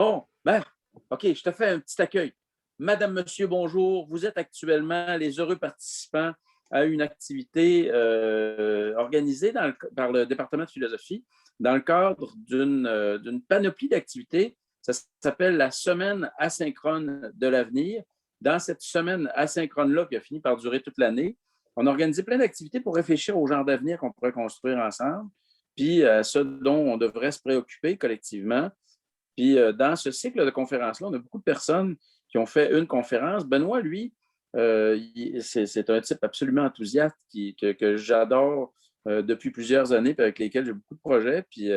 Bon, ben, OK, je te fais un petit accueil. Madame, Monsieur, bonjour. Vous êtes actuellement les heureux participants à une activité organisée par le département de philosophie dans le cadre d'une panoplie d'activités. Ça s'appelle la semaine asynchrone de l'avenir. Dans cette semaine asynchrone-là, qui a fini par durer toute l'année, on a organisé plein d'activités pour réfléchir au genre d'avenir qu'on pourrait construire ensemble, puis à ce dont on devrait se préoccuper collectivement. Puis dans ce cycle de conférences-là, on a beaucoup de personnes qui ont fait une conférence. Benoît, lui, c'est un type absolument enthousiaste que j'adore depuis plusieurs années, puis avec lesquels j'ai beaucoup de projets. Puis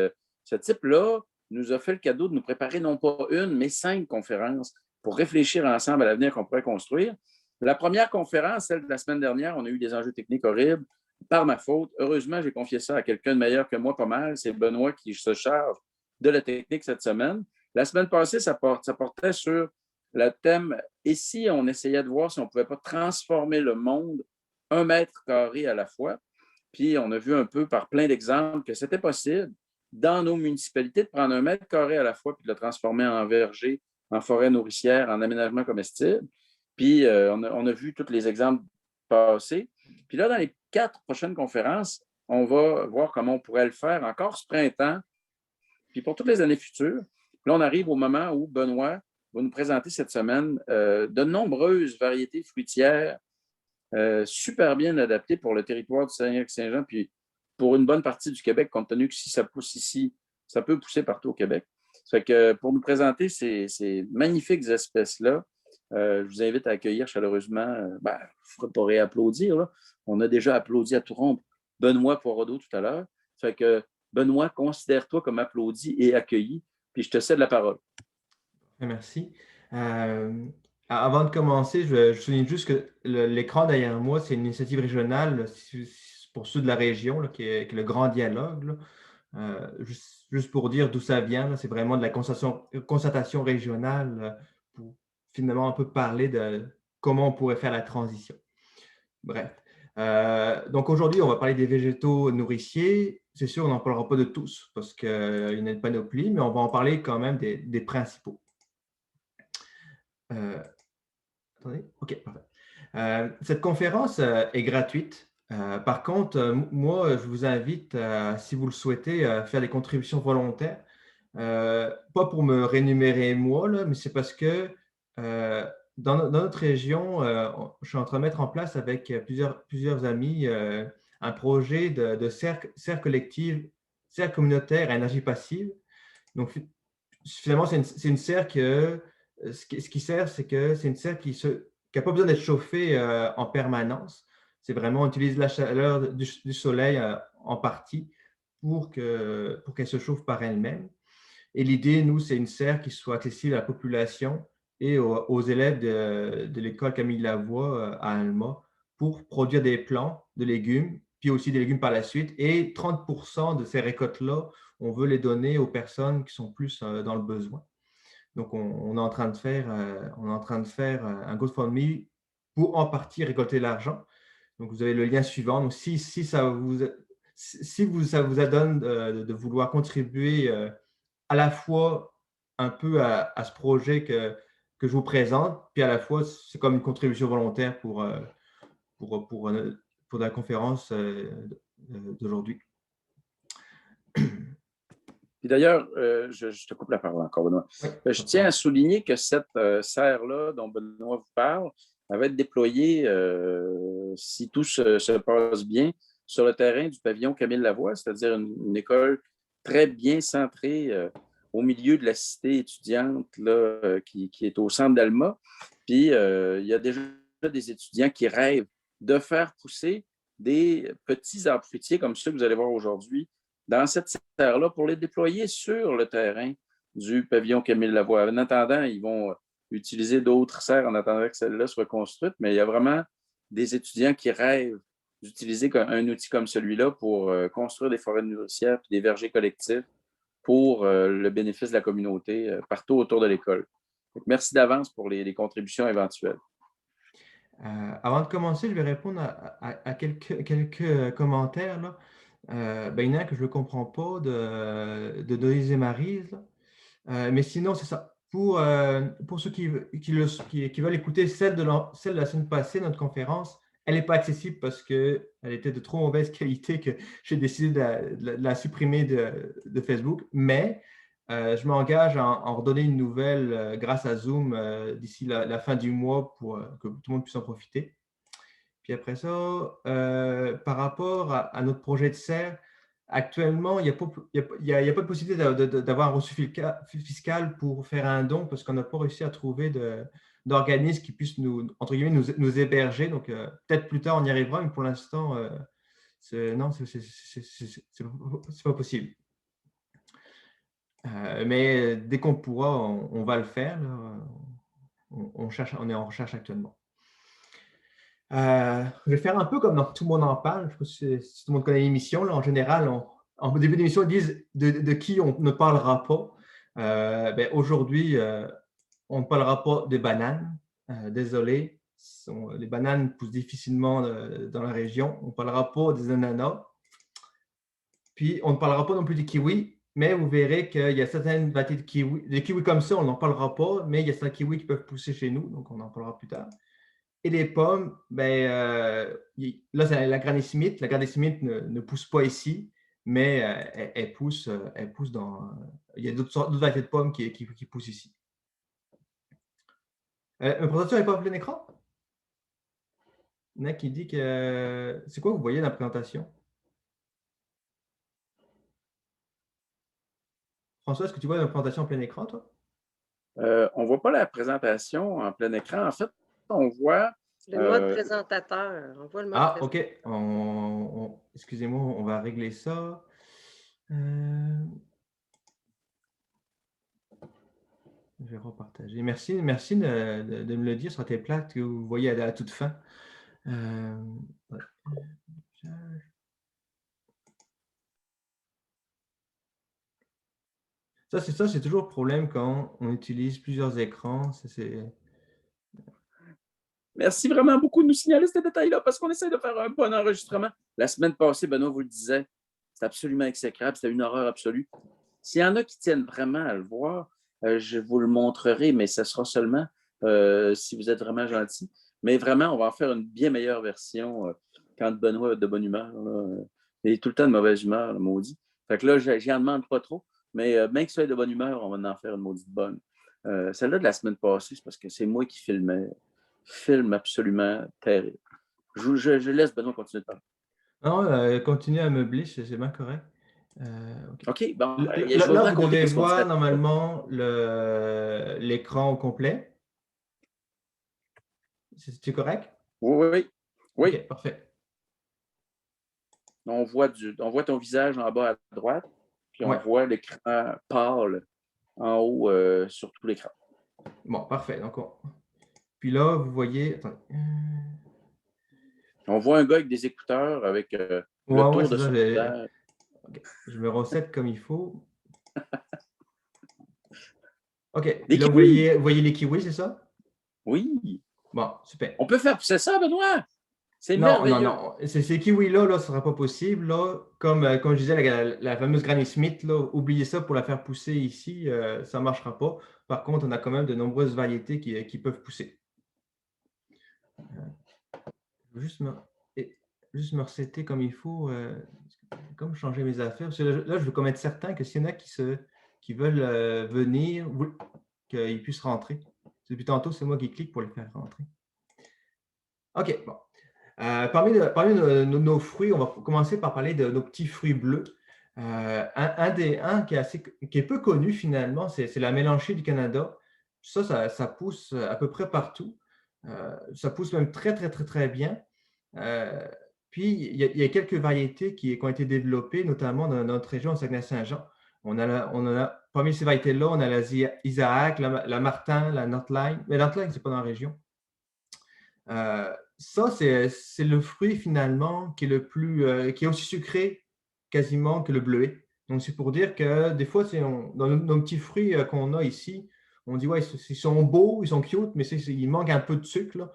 ce type-là nous a fait le cadeau de nous préparer non pas une, mais 5 conférences pour réfléchir ensemble à l'avenir qu'on pourrait construire. La première conférence, celle de la semaine dernière, on a eu des enjeux techniques horribles par ma faute. Heureusement, j'ai confié ça à quelqu'un de meilleur que moi, pas mal. C'est Benoît qui se charge de la technique cette semaine. La semaine passée, ça portait sur le thème « Et si on essayait de voir si on ne pouvait pas transformer le monde 1 mètre carré à la fois? » Puis on a vu un peu par plein d'exemples que c'était possible dans nos municipalités de prendre 1 mètre carré à la fois puis de le transformer en verger, en forêt nourricière, en aménagement comestible. Puis on a vu tous les exemples passés. Puis là, dans les 4 prochaines conférences, on va voir comment on pourrait le faire encore ce printemps, puis pour toutes les années futures. Là, on arrive au moment où Benoît va nous présenter cette semaine de nombreuses variétés fruitières super bien adaptées pour le territoire du Saguenay-Lac-Saint-Jean, puis pour une bonne partie du Québec, compte tenu que si ça pousse ici, ça peut pousser partout au Québec. Ça fait que pour nous présenter ces magnifiques espèces-là, je vous invite à accueillir chaleureusement, il ne faudrait pas réapplaudir, là. On a déjà applaudi à tout rompre Benoît Poirier tout à l'heure. Ça fait que Benoît, considère-toi comme applaudi et accueilli, puis je te cède la parole. Merci. Euh, Avant de commencer, je souligne juste que l'écran derrière moi, c'est une initiative régionale là, pour ceux de la région, là, qui est le Grand Dialogue, là. Juste pour dire d'où ça vient, là, c'est vraiment de la concertation régionale pour finalement un peu parler de comment on pourrait faire la transition. Bref. Donc aujourd'hui, on va parler des végétaux nourriciers. C'est sûr, on n'en parlera pas de tous parce qu'il y a une panoplie, mais on va en parler quand même des principaux. Euh, Attendez. OK, parfait. Cette conférence est gratuite. Par contre, moi, je vous invite, si vous le souhaitez, à faire des contributions volontaires. Pas pour me rémunérer moi, là, mais c'est parce que dans notre région, je suis en train de mettre en place avec plusieurs amis un projet de serre collective, serre communautaire à énergie passive. Donc, finalement, c'est une serre que ce qui sert, c'est que c'est une serre qui n'a pas besoin d'être chauffée en permanence. C'est vraiment, on utilise la chaleur du soleil en partie pour qu'elle se chauffe par elle-même. Et l'idée, nous, c'est une serre qui soit accessible à la population et aux élèves de l'école Camille Lavoie à Alma pour produire des plants de légumes, puis aussi des légumes par la suite. Et 30% de ces récoltes-là, on veut les donner aux personnes qui sont plus dans le besoin. Donc, on est en train de faire, un GoFundMe pour en partie récolter l'argent. Donc, vous avez le lien suivant. Donc, si ça ça vous adonne de vouloir contribuer à la fois un peu à ce projet que je vous présente, puis à la fois, c'est comme une contribution volontaire pour, pour, euh, pour la conférence d'aujourd'hui. Puis d'ailleurs, je te coupe la parole encore, Benoît. Oui, Je pas de tiens problème. à souligner que cette serre-là dont Benoît vous parle, elle va être déployée, si tout se passe bien, sur le terrain du pavillon Camille Lavoie, c'est-à-dire une école très bien centrée au milieu de la cité étudiante là, qui est au centre d'Alma. Puis il y a déjà des étudiants qui rêvent de faire pousser des petits arbres fruitiers comme ceux que vous allez voir aujourd'hui dans cette serre-là pour les déployer sur le terrain du pavillon Camille Lavoie. En attendant, ils vont utiliser d'autres serres en attendant que celle-là soit construite, mais il y a vraiment des étudiants qui rêvent d'utiliser un outil comme celui-là pour construire des forêts nourricières et des vergers collectifs pour le bénéfice de la communauté partout autour de l'école. Donc, merci d'avance pour les contributions éventuelles. Avant de commencer, je vais répondre à quelques commentaires, là. Il y en a un que je ne comprends pas de Denise et Maryse, là. Mais sinon, c'est ça. pour ceux qui veulent écouter celle de la semaine passée, notre conférence, elle n'est pas accessible parce qu'elle était de trop mauvaise qualité que j'ai décidé de la supprimer de Facebook. Mais je m'engage à en redonner une nouvelle grâce à Zoom d'ici la fin du mois pour que tout le monde puisse en profiter. Puis après ça, par rapport à notre projet de serre, actuellement, il n'y a, pas de possibilité d'avoir un reçu fiscal pour faire un don parce qu'on n'a pas réussi à trouver d'organismes qui puissent entre guillemets, nous héberger. Donc, peut-être plus tard, on y arrivera, mais pour l'instant, non, c'est pas possible. Mais dès qu'on pourra, on va le faire. Là. On est en recherche actuellement. Je vais faire un peu comme dans Tout le monde en parle. Je ne sais pas si tout le monde connaît l'émission. En général, en début d'émission, ils disent de qui on ne parlera pas. Aujourd'hui, on ne parlera pas des bananes. Désolé, les bananes poussent difficilement dans la région. On ne parlera pas des ananas. Puis, on ne parlera pas non plus des kiwis, mais vous verrez qu'il y a certaines variétés de kiwis. Des kiwis comme ça, on n'en parlera pas, mais il y a certains kiwis qui peuvent pousser chez nous, donc on en parlera plus tard. Et les pommes, là, c'est la Granny Smith. La Granny Smith ne pousse pas ici, mais elle pousse dans… il y a d'autres variétés de pommes qui poussent ici. Ma présentation n'est pas en plein écran? Il y en a qui dit que… c'est quoi vous voyez dans la présentation? François, est-ce que tu vois la présentation en plein écran, toi? On ne voit pas la présentation en plein écran. En fait, on voit… Le mode présentateur. On voit le mode présentateur. OK. Excusez-moi, on va régler ça. Je vais repartager. Merci de me le dire sur tes plaques que vous voyez à la toute fin. Ça, c'est toujours le problème quand on utilise plusieurs écrans. Merci vraiment beaucoup de nous signaler ces détails-là parce qu'on essaie de faire un bon enregistrement. La semaine passée, Benoît vous le disait, c'est absolument exécrable, c'était une horreur absolue. S'il y en a qui tiennent vraiment à le voir, je vous le montrerai, mais ce sera seulement si vous êtes vraiment gentil. Mais vraiment, on va en faire une bien meilleure version quand Benoît est de bonne humeur. Là. Il est tout le temps de mauvaise humeur, le maudit. Fait que là, j'y en demande pas trop, mais bien que soit de bonne humeur, on va en faire une maudite bonne. Celle-là de la semaine passée, c'est parce que c'est moi qui filmais. Film absolument terrible. Je laisse Benoît continuer de parler. Non, continue à meubler, c'est bien correct. OK, bon. Là, vous devez voir normalement l'écran au complet. C'est correct? Oui. OK, parfait. On voit ton visage en bas à droite, puis on voit l'écran pâle en haut sur tout l'écran. Bon, parfait. Donc, puis là, vous voyez… Attendez. On voit un gars avec des écouteurs avec le tour de son visage. Okay. Je me recette comme il faut. OK. Là, vous voyez les kiwis, c'est ça? Oui. Bon, super. On peut faire pousser ça, Benoît? C'est merveilleux. Non. Ces kiwis-là, ce ne sera pas possible. Là. Comme je disais, la fameuse Granny Smith, là, oubliez ça pour la faire pousser ici, ça ne marchera pas. Par contre, on a quand même de nombreuses variétés qui peuvent pousser. Je vais juste me resetter comme il faut. Comme changer mes affaires. Parce que là, je veux comme être certain que s'il y en a qui veulent venir, qu'ils puissent rentrer. Depuis tantôt, c'est moi qui clique pour les faire rentrer. OK, bon. Parmi nos fruits, on va commencer par parler de nos petits fruits bleus. Un qui est peu connu finalement, c'est la mélanchée du Canada. Ça pousse à peu près partout. Ça pousse même très, très, très, très bien. Puis, il y a quelques variétés qui ont été développées, notamment dans notre région, Saguenay-Saint-Jean. Parmi ces variétés-là, on a la Isaac, la Martin, la Nordline. Mais Nordline, ce n'est pas dans la région. Ça, c'est le fruit finalement qui est aussi sucré quasiment que le bleuet. Donc, c'est pour dire que des fois, dans nos petits fruits qu'on a ici, on dit, ouais, ils sont beaux, ils sont cute, mais il manque un peu de sucre. Là.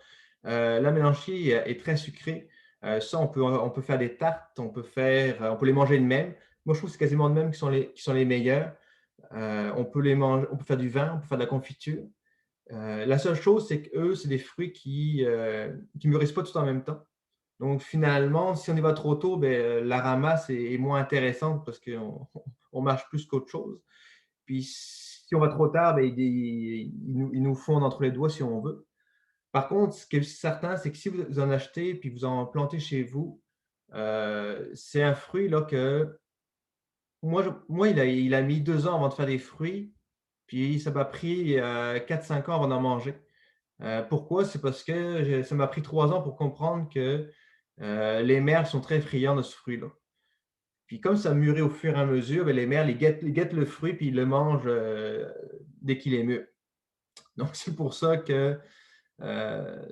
La mélanchie est très sucrée. Ça, on peut faire des tartes, on peut les manger de même. Moi, je trouve que c'est quasiment de même qui sont les meilleurs. On peut les manger, on peut faire du vin, on peut faire de la confiture. La seule chose, c'est qu'eux, c'est des fruits qui ne mûrissent pas tout en même temps. Donc, finalement, si on y va trop tôt, ben, la ramasse est moins intéressante parce qu'on marche plus qu'autre chose. Puis, si on va trop tard, ben, ils nous fondent entre les doigts si on veut. Par contre, ce qui est certain, c'est que si vous en achetez puis vous en plantez chez vous, c'est un fruit là, que moi il a mis 2 ans avant de faire des fruits, puis ça m'a pris 4-5 ans avant d'en manger. Pourquoi? C'est parce que ça m'a pris 3 ans pour comprendre que les merles sont très friands de ce fruit-là. Puis comme ça mûrit au fur et à mesure, ben, les merles, ils guettent le fruit puis ils le mangent dès qu'il est mûr. Donc, c'est pour ça que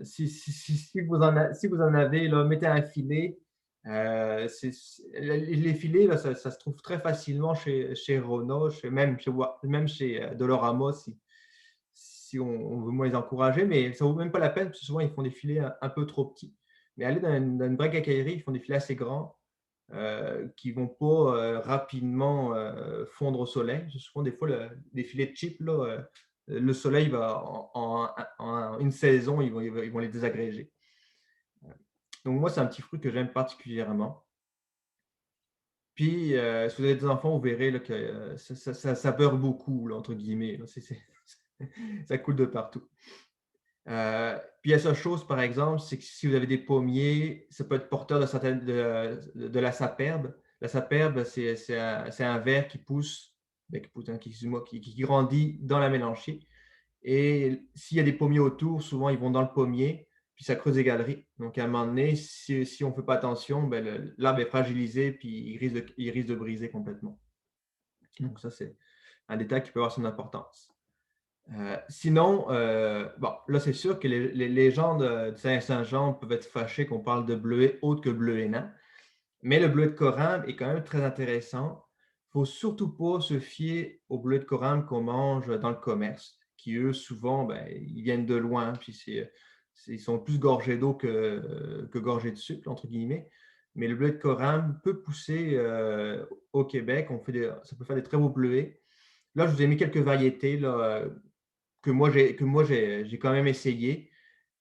si vous en avez, là, mettez un filet. Les filets, là, ça se trouve très facilement chez Rona, même chez Dolorama, si on veut moins les encourager, mais ça ne vaut même pas la peine, parce que souvent, ils font des filets un peu trop petits. Mais allez dans une vraie quincaillerie, ils font des filets assez grands qui ne vont pas rapidement fondre au soleil. Souvent, des fois, les filets cheap, là, le soleil va en une saison, ils vont les désagréger. Donc, moi, c'est un petit fruit que j'aime particulièrement. Puis, si vous avez des enfants, vous verrez là, que ça beurre beaucoup, là, entre guillemets. Là. Ça coule de partout. Puis, il y a cette chose, par exemple, c'est que si vous avez des pommiers, ça peut être porteur de la saperbe. La saperbe, c'est un ver qui pousse, qui grandit dans la mélanchier. Et s'il y a des pommiers autour, souvent, ils vont dans le pommier, puis ça creuse des galeries. Donc, à un moment donné, si on ne fait pas attention, ben, l'arbre est fragilisé, puis il risque de briser complètement. Donc, ça, c'est un détail qui peut avoir son importance. Sinon, bon, là, c'est sûr que les gens de Saint-Jean peuvent être fâchés qu'on parle de bleuet autre que bleuet nain, mais le bleuet de corymbe est quand même très intéressant. Il ne faut surtout pas se fier au bleuet de corymbe qu'on mange dans le commerce, qui, eux, souvent, ben, ils viennent de loin, puis ils sont plus gorgés d'eau que gorgés de sucre, entre guillemets. Mais le bleuet de corymbe peut pousser au Québec. Ça peut faire des très beaux bleuets. Là, je vous ai mis quelques variétés là, que moi, j'ai quand même essayé.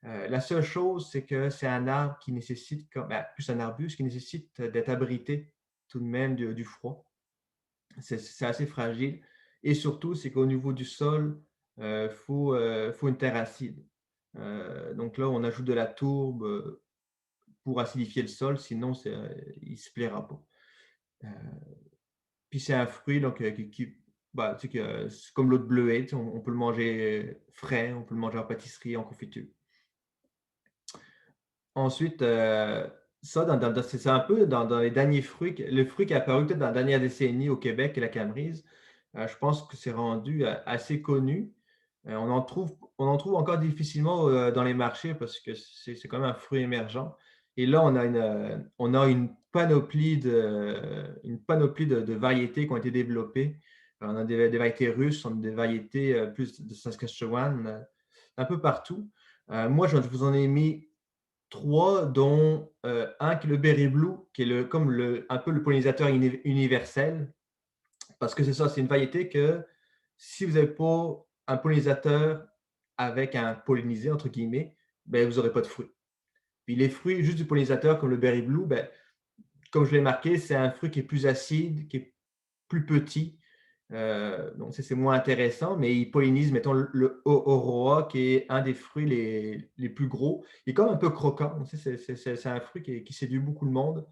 La seule chose, c'est que c'est un arbre qui nécessite, plus un arbuste qui nécessite d'être abrité tout de même du froid. C'est assez fragile. Et surtout, c'est qu'au niveau du sol, faut une terre acide. Donc là, on ajoute de la tourbe pour acidifier le sol, sinon il ne se plaira pas. Puis c'est un fruit donc, c'est comme l'autre bleuet, on peut le manger frais, on peut le manger en pâtisserie, en confiture. Ensuite, c'est un peu dans les derniers fruits, le fruit qui est apparu peut-être dans la dernière décennie au Québec, la camerise. Je pense que c'est rendu assez connu. On en trouve encore difficilement dans les marchés parce que c'est quand même un fruit émergent. Et là, on a une panoplie de variétés qui ont été développées. On a des variétés russes, on a des variétés plus de Saskatchewan, un peu partout. Moi, je vous en ai mis 3, dont un qui est le Berry Blue, qui est un peu le pollinisateur universel. Parce que c'est ça, c'est une variété que si vous n'avez pas un pollinisateur avec un pollinisé, entre guillemets, ben, vous n'aurez pas de fruits. Puis les fruits juste du pollinisateur, comme le Berry Blue, ben, comme je l'ai marqué, c'est un fruit qui est plus acide, qui est plus petit. Donc, c'est moins intéressant, mais il pollinise, mettons, le Oroa, qui est un des fruits les plus gros. Il est comme un peu croquant. C'est un fruit qui séduit beaucoup le monde.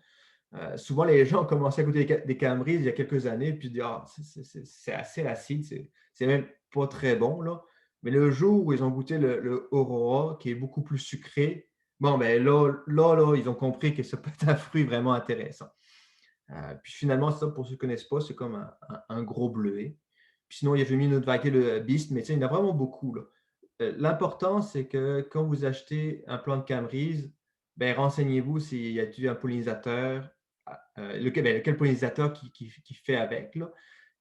Souvent, les gens ont commencé à goûter des camerises il y a quelques années, puis se disent ah, c'est assez acide, c'est même pas très bon. Là. Mais le jour où ils ont goûté le Aurora, qui est beaucoup plus sucré, bon, ben là, ils ont compris que ça peut être un fruit vraiment intéressant. Puis finalement, ça, pour ceux qui ne connaissent pas, c'est comme un gros bleuet. Puis sinon, j'ai mis une autre variété, le Beast, mais il y en a vraiment beaucoup. L'important, c'est que quand vous achetez un plant de camerise, ben, renseignez-vous s'il y a un pollinisateur, lequel pollinisateur qui fait avec. Là.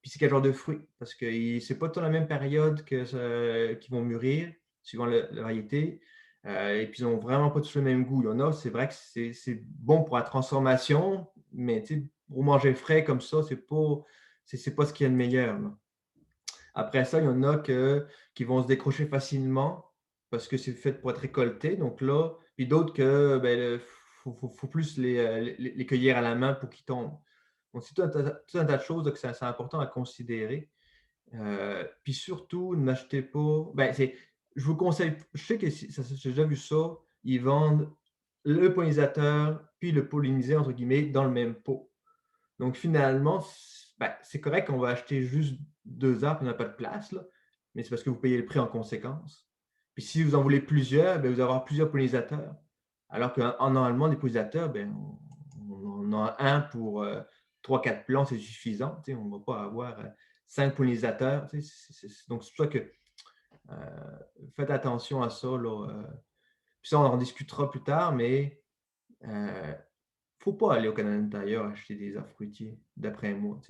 Puis c'est quel genre de fruits, parce que ce n'est pas dans la même période qu'ils vont mûrir, suivant la variété. Et puis, ils n'ont vraiment pas tous le même goût. Il y en a, c'est vrai que c'est bon pour la transformation, mais pour manger frais comme ça, c'est pas ce qu'il y a de meilleur. Là. Après ça, il y en a qui vont se décrocher facilement parce que c'est fait pour être récolté. Donc là, puis d'autres que ben, faut plus les cueillir à la main pour qu'ils tombent. Donc, c'est tout un tas de choses que c'est important à considérer. Puis surtout, n'achetez pas. Ben, je vous conseille, je sais que j'ai déjà vu ça, ils vendent le pollinisateur puis le pollinisé, entre guillemets, dans le même pot. Donc finalement, c'est correct qu'on va acheter juste 2 arbres, on n'a pas de place, là, mais c'est parce que vous payez le prix en conséquence. Puis si vous en voulez plusieurs, ben, vous allez avoir plusieurs pollinisateurs. Alors qu'en normalement, des pollinisateurs, ben, on en a un pour 3-4 plants, c'est suffisant. On ne va pas avoir 5 pollinisateurs. Donc c'est pour ça que faites attention à ça. Là, puis ça, on en discutera plus tard, mais il ne faut pas aller au Canada d'ailleurs acheter des arbres fruitiers, d'après moi.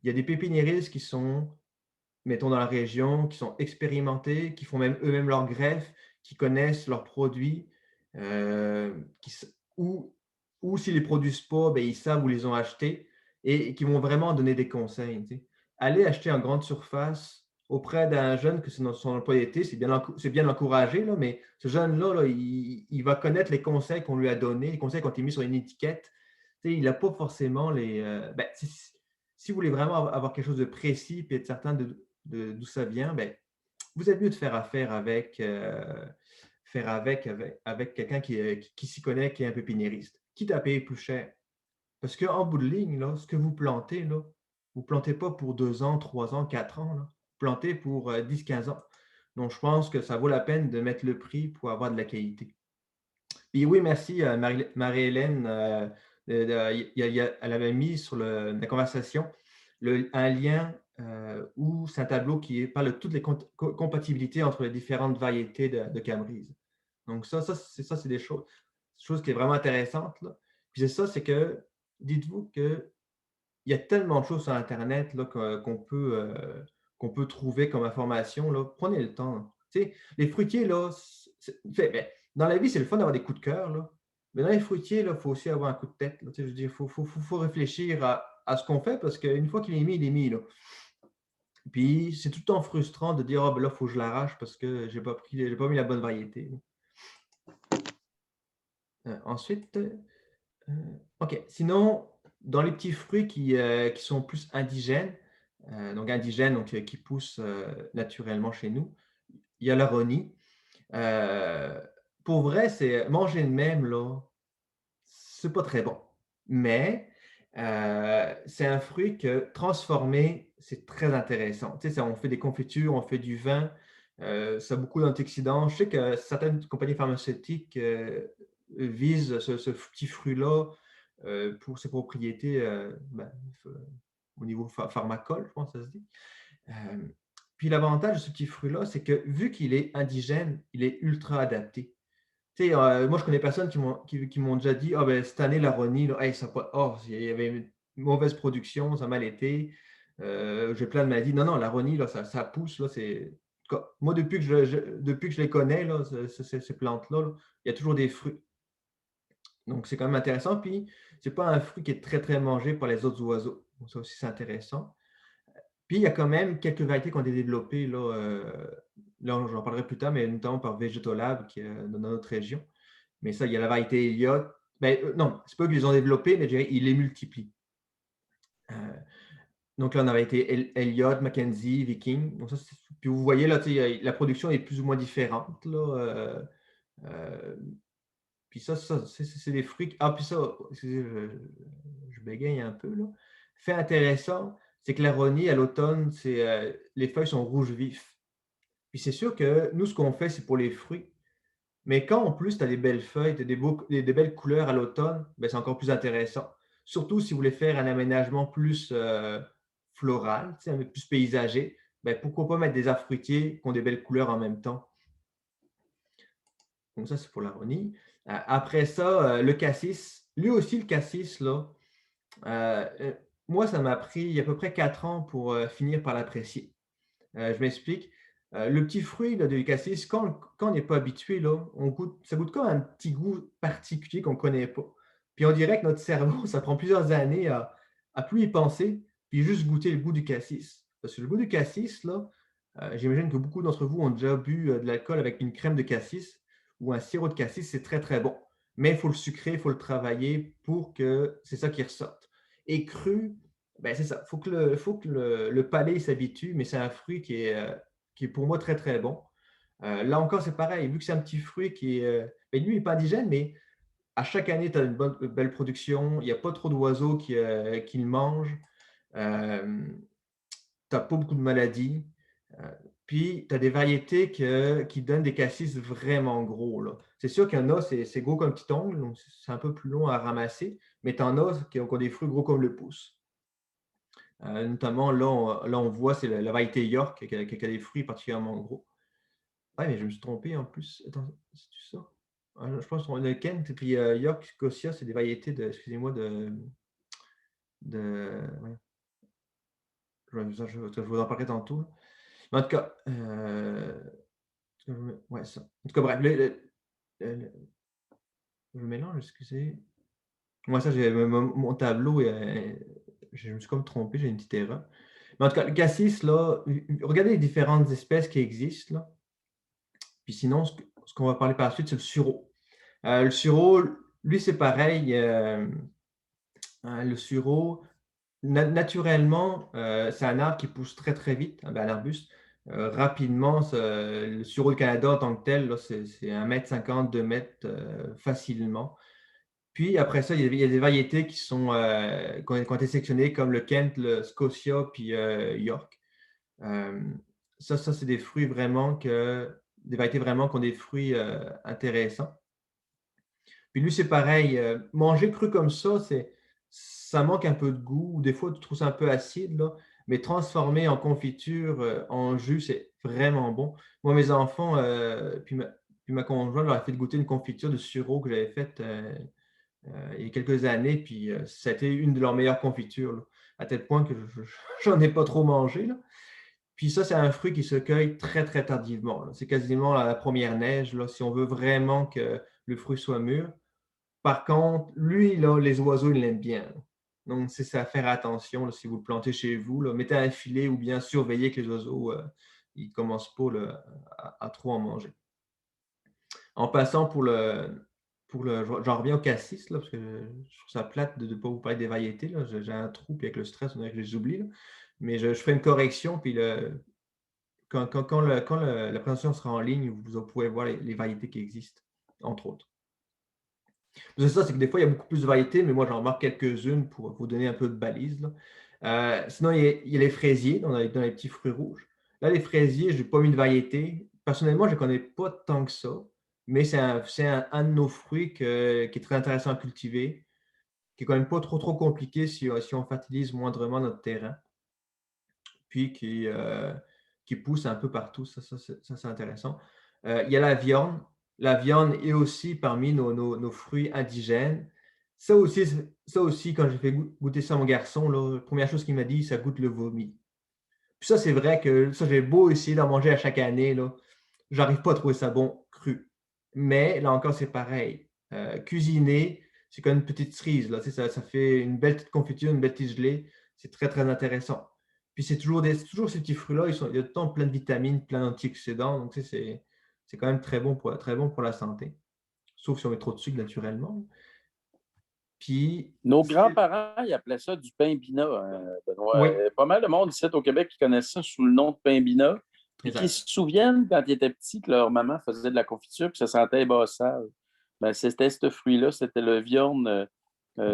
Il y a des pépiniéristes qui sont, mettons, dans la région, qui sont expérimentés, qui font même eux-mêmes leur greffe, qui connaissent leurs produits, qui, ou s'ils ne les produisent pas, ben, ils savent où les ont achetés et qui vont vraiment donner des conseils. Aller acheter en grande surface auprès d'un jeune que c'est son emploi d'été, c'est bien encouragé, là, mais ce jeune-là, là, il va connaître les conseils qu'on lui a donnés, les conseils qui ont été mis sur une étiquette. Il n'a pas forcément les. Si vous voulez vraiment avoir quelque chose de précis et être certain d'où ça vient, ben, vous êtes mieux de faire affaire avec, avec quelqu'un qui s'y connaît, qui est un pépiniériste, quitte à payer plus cher. Parce qu'en bout de ligne, là, ce que vous plantez, là, vous ne plantez pas pour 2 ans, 3 ans, 4 ans. Là. Vous plantez pour 10, 15 ans. Donc, je pense que ça vaut la peine de mettre le prix pour avoir de la qualité. Et oui, merci Marie-Hélène. Elle avait mis sur la conversation un lien où c'est un tableau qui parle de toutes les compatibilités entre les différentes variétés de Camerise. Donc, c'est des choses qui est vraiment intéressantes. Là. Puis c'est que, dites-vous qu'il y a tellement de choses sur Internet là, qu'on peut trouver comme information. Là. Prenez le temps. Les fruitiers, là, dans la vie, c'est le fun d'avoir des coups de cœur. Là. Mais dans les fruitiers, il faut aussi avoir un coup de tête. Là. Je veux dire, il faut réfléchir à ce qu'on fait parce qu'une fois qu'il est mis, il est mis. Là. Puis, c'est tout le temps frustrant de dire, ben là, il faut que je l'arrache parce que je n'ai pas mis la bonne variété. Ensuite, OK. Sinon, dans les petits fruits qui sont plus indigènes, donc qui poussent naturellement chez nous, il y a l'aronie. Pour vrai, c'est manger de même, là, c'est pas très bon. Mais c'est un fruit que transformer, c'est très intéressant. On fait des confitures, on fait du vin, ça a beaucoup d'antioxydants. Je sais que certaines compagnies pharmaceutiques visent ce petit fruit-là pour ses propriétés au niveau pharmacole, je pense que ça se dit. Puis l'avantage de ce petit fruit-là, c'est que vu qu'il est indigène, il est ultra adapté. Moi, je connais des personnes qui m'ont déjà dit, cette année, l'aronie, il y avait une mauvaise production, ça a mal été. J'ai plein de maladies. Non, l'aronie, là, ça pousse. Là, moi, depuis que je les connais, là, ces plantes-là, là, il y a toujours des fruits. Donc, c'est quand même intéressant. Puis, ce n'est pas un fruit qui est très, très mangé par les autres oiseaux. Donc, ça aussi, c'est intéressant. Puis, il y a quand même quelques variétés qui ont été développées. Là, j'en parlerai plus tard, mais notamment par Vegetolab, qui est dans notre région. Mais ça, il y a la variété Elliott. Non, c'est pas qu'ils les ont développés, mais je dirais qu'ils les multiplient. Donc là, on avait été Elliott, Mackenzie, Viking. Donc ça, puis vous voyez, là, la production est plus ou moins différente. Là, puis ça, c'est des fruits. Puis ça, je bégaye un peu. Là. Fait intéressant, c'est que l'aronie, à l'automne, les feuilles sont rouges vifs. Puis c'est sûr que nous, ce qu'on fait, c'est pour les fruits. Mais quand en plus, tu as des belles feuilles, tu as des belles couleurs à l'automne, c'est encore plus intéressant. Surtout si vous voulez faire un aménagement plus floral, un peu plus paysager, pourquoi pas mettre des arbres fruitiers qui ont des belles couleurs en même temps. Donc ça, c'est pour l'aronie. Après ça, le cassis. Lui aussi, le cassis, là, moi, ça m'a pris à peu près 4 ans pour finir par l'apprécier. Je m'explique. Le petit fruit là, de cassis, quand on n'est pas habitué, là, ça goûte comme un petit goût particulier qu'on ne connaît pas. Puis on dirait que notre cerveau, ça prend plusieurs années à plus y penser, puis juste goûter le goût du cassis. Parce que le goût du cassis, là, J'imagine que beaucoup d'entre vous ont déjà bu de l'alcool avec une crème de cassis ou un sirop de cassis, c'est très, très bon. Mais il faut le sucrer, il faut le travailler pour que c'est ça qui ressorte. Et cru, ben c'est ça. Faut que le palais s'habitue, mais c'est un fruit qui est pour moi très, très bon. Là encore, c'est pareil. Vu que c'est un petit fruit qui est, ben, lui, il n'est pas indigène, mais à chaque année, tu as une belle production. Il n'y a pas trop d'oiseaux qui le mangent. Tu n'as pas beaucoup de maladies. Euh, Puis, tu as des variétés qui donnent des cassis vraiment gros, là. C'est sûr qu'il y en a, c'est gros comme un petit ongle, donc c'est un peu plus long à ramasser, mais tu en as qui ont des fruits gros comme le pouce. Notamment, là, on voit, c'est la variété York qui a des fruits particulièrement gros. Ah, mais je me suis trompé en plus. Attends, c'est ça? Ah, je pense qu'on a Kent, et puis York, Scotia, c'est des variétés excusez-moi, ouais, je vous en parlerai tantôt. Mais en tout cas, ouais, ça. En tout cas, bref, le- je mélange, excusez. Moi, ça, j'ai mon tableau, je me suis comme trompé, j'ai une petite erreur. Mais en tout cas, le cassis, là, regardez les différentes espèces qui existent, là. Puis sinon, ce qu'on va parler par la suite, c'est le sureau. Le sureau, lui, c'est pareil. Le sureau, naturellement, c'est un arbre qui pousse très, très vite, un arbuste. Rapidement, le sureau du Canada en tant que tel, là, c'est 1,50 m, 2 mètres facilement. Puis après ça, il y a des variétés qui ont été sélectionnées comme le Kent, le Scotia, puis York. Euh, ça c'est des fruits des variétés vraiment qui ont des fruits intéressants. Puis lui, c'est pareil. Manger cru comme ça manque un peu de goût. Des fois, tu trouves ça un peu acide, là. Mais transformé en confiture, en jus, c'est vraiment bon. Moi, mes enfants, puis ma conjointe leur a fait goûter une confiture de sureau que j'avais faite il y a quelques années. Puis ça a été une de leurs meilleures confitures, là, à tel point que j'en ai pas trop mangé, là. Puis ça, c'est un fruit qui se cueille très, très tardivement, là. C'est quasiment la première neige, là, si on veut vraiment que le fruit soit mûr. Par contre, lui, là, les oiseaux, ils l'aiment bien, là. Donc, c'est à faire attention là, si vous le plantez chez vous, là. Mettez un filet ou bien surveillez que les oiseaux ils ne commencent pas là, à trop en manger. En passant j'en reviens au cassis, là, parce que je trouve ça plate de ne pas vous parler des variétés, là. J'ai un trou, puis avec le stress, on dirait que je les oublie, là. Mais je ferai une correction, puis quand la présentation sera en ligne, vous pourrez voir les variétés qui existent, entre autres. C'est ça, c'est que des fois, il y a beaucoup plus de variétés, mais moi, j'en remarque quelques-unes pour vous donner un peu de balise, là. Sinon, il y a les fraisiers dans les petits fruits rouges. Là, les fraisiers, je n'ai pas mis de variété. Personnellement, je ne connais pas tant que ça, mais c'est un de nos fruits qui est très intéressant à cultiver, qui est quand même pas trop, trop compliqué si on fertilise moindrement notre terrain, puis qui pousse un peu partout. Ça, c'est intéressant. Il y a la viande. La viande est aussi parmi nos fruits indigènes. Ça aussi, quand j'ai fait goûter ça à mon garçon, là, la première chose qu'il m'a dit, ça goûte le vomi. Puis ça, c'est vrai que ça, j'ai beau essayer d'en manger à chaque année, là, j'arrive pas à trouver ça bon cru. Mais là encore, c'est pareil. Cuisiner, c'est comme une petite cerise, là. Tu sais, ça fait une belle petite confiture, une belle petite gelée. C'est très, très intéressant. Puis c'est toujours ces petits fruits-là, il y a tout le temps plein de vitamines, plein d'antioxydants. Donc, tu sais, c'est quand même très bon pour la santé. Sauf si on met trop de sucre, naturellement. Puis, Nos grands-parents, ils appelaient ça du pain bina, Benoît. oui, Pas mal de monde ici au Québec qui connaissent ça sous le nom de pain bina, puis qui exact. se souviennent quand ils étaient petits que leur maman faisait de la confiture, puis ça sentait ébassable. Ben, c'était ce fruit-là, c'était le viorne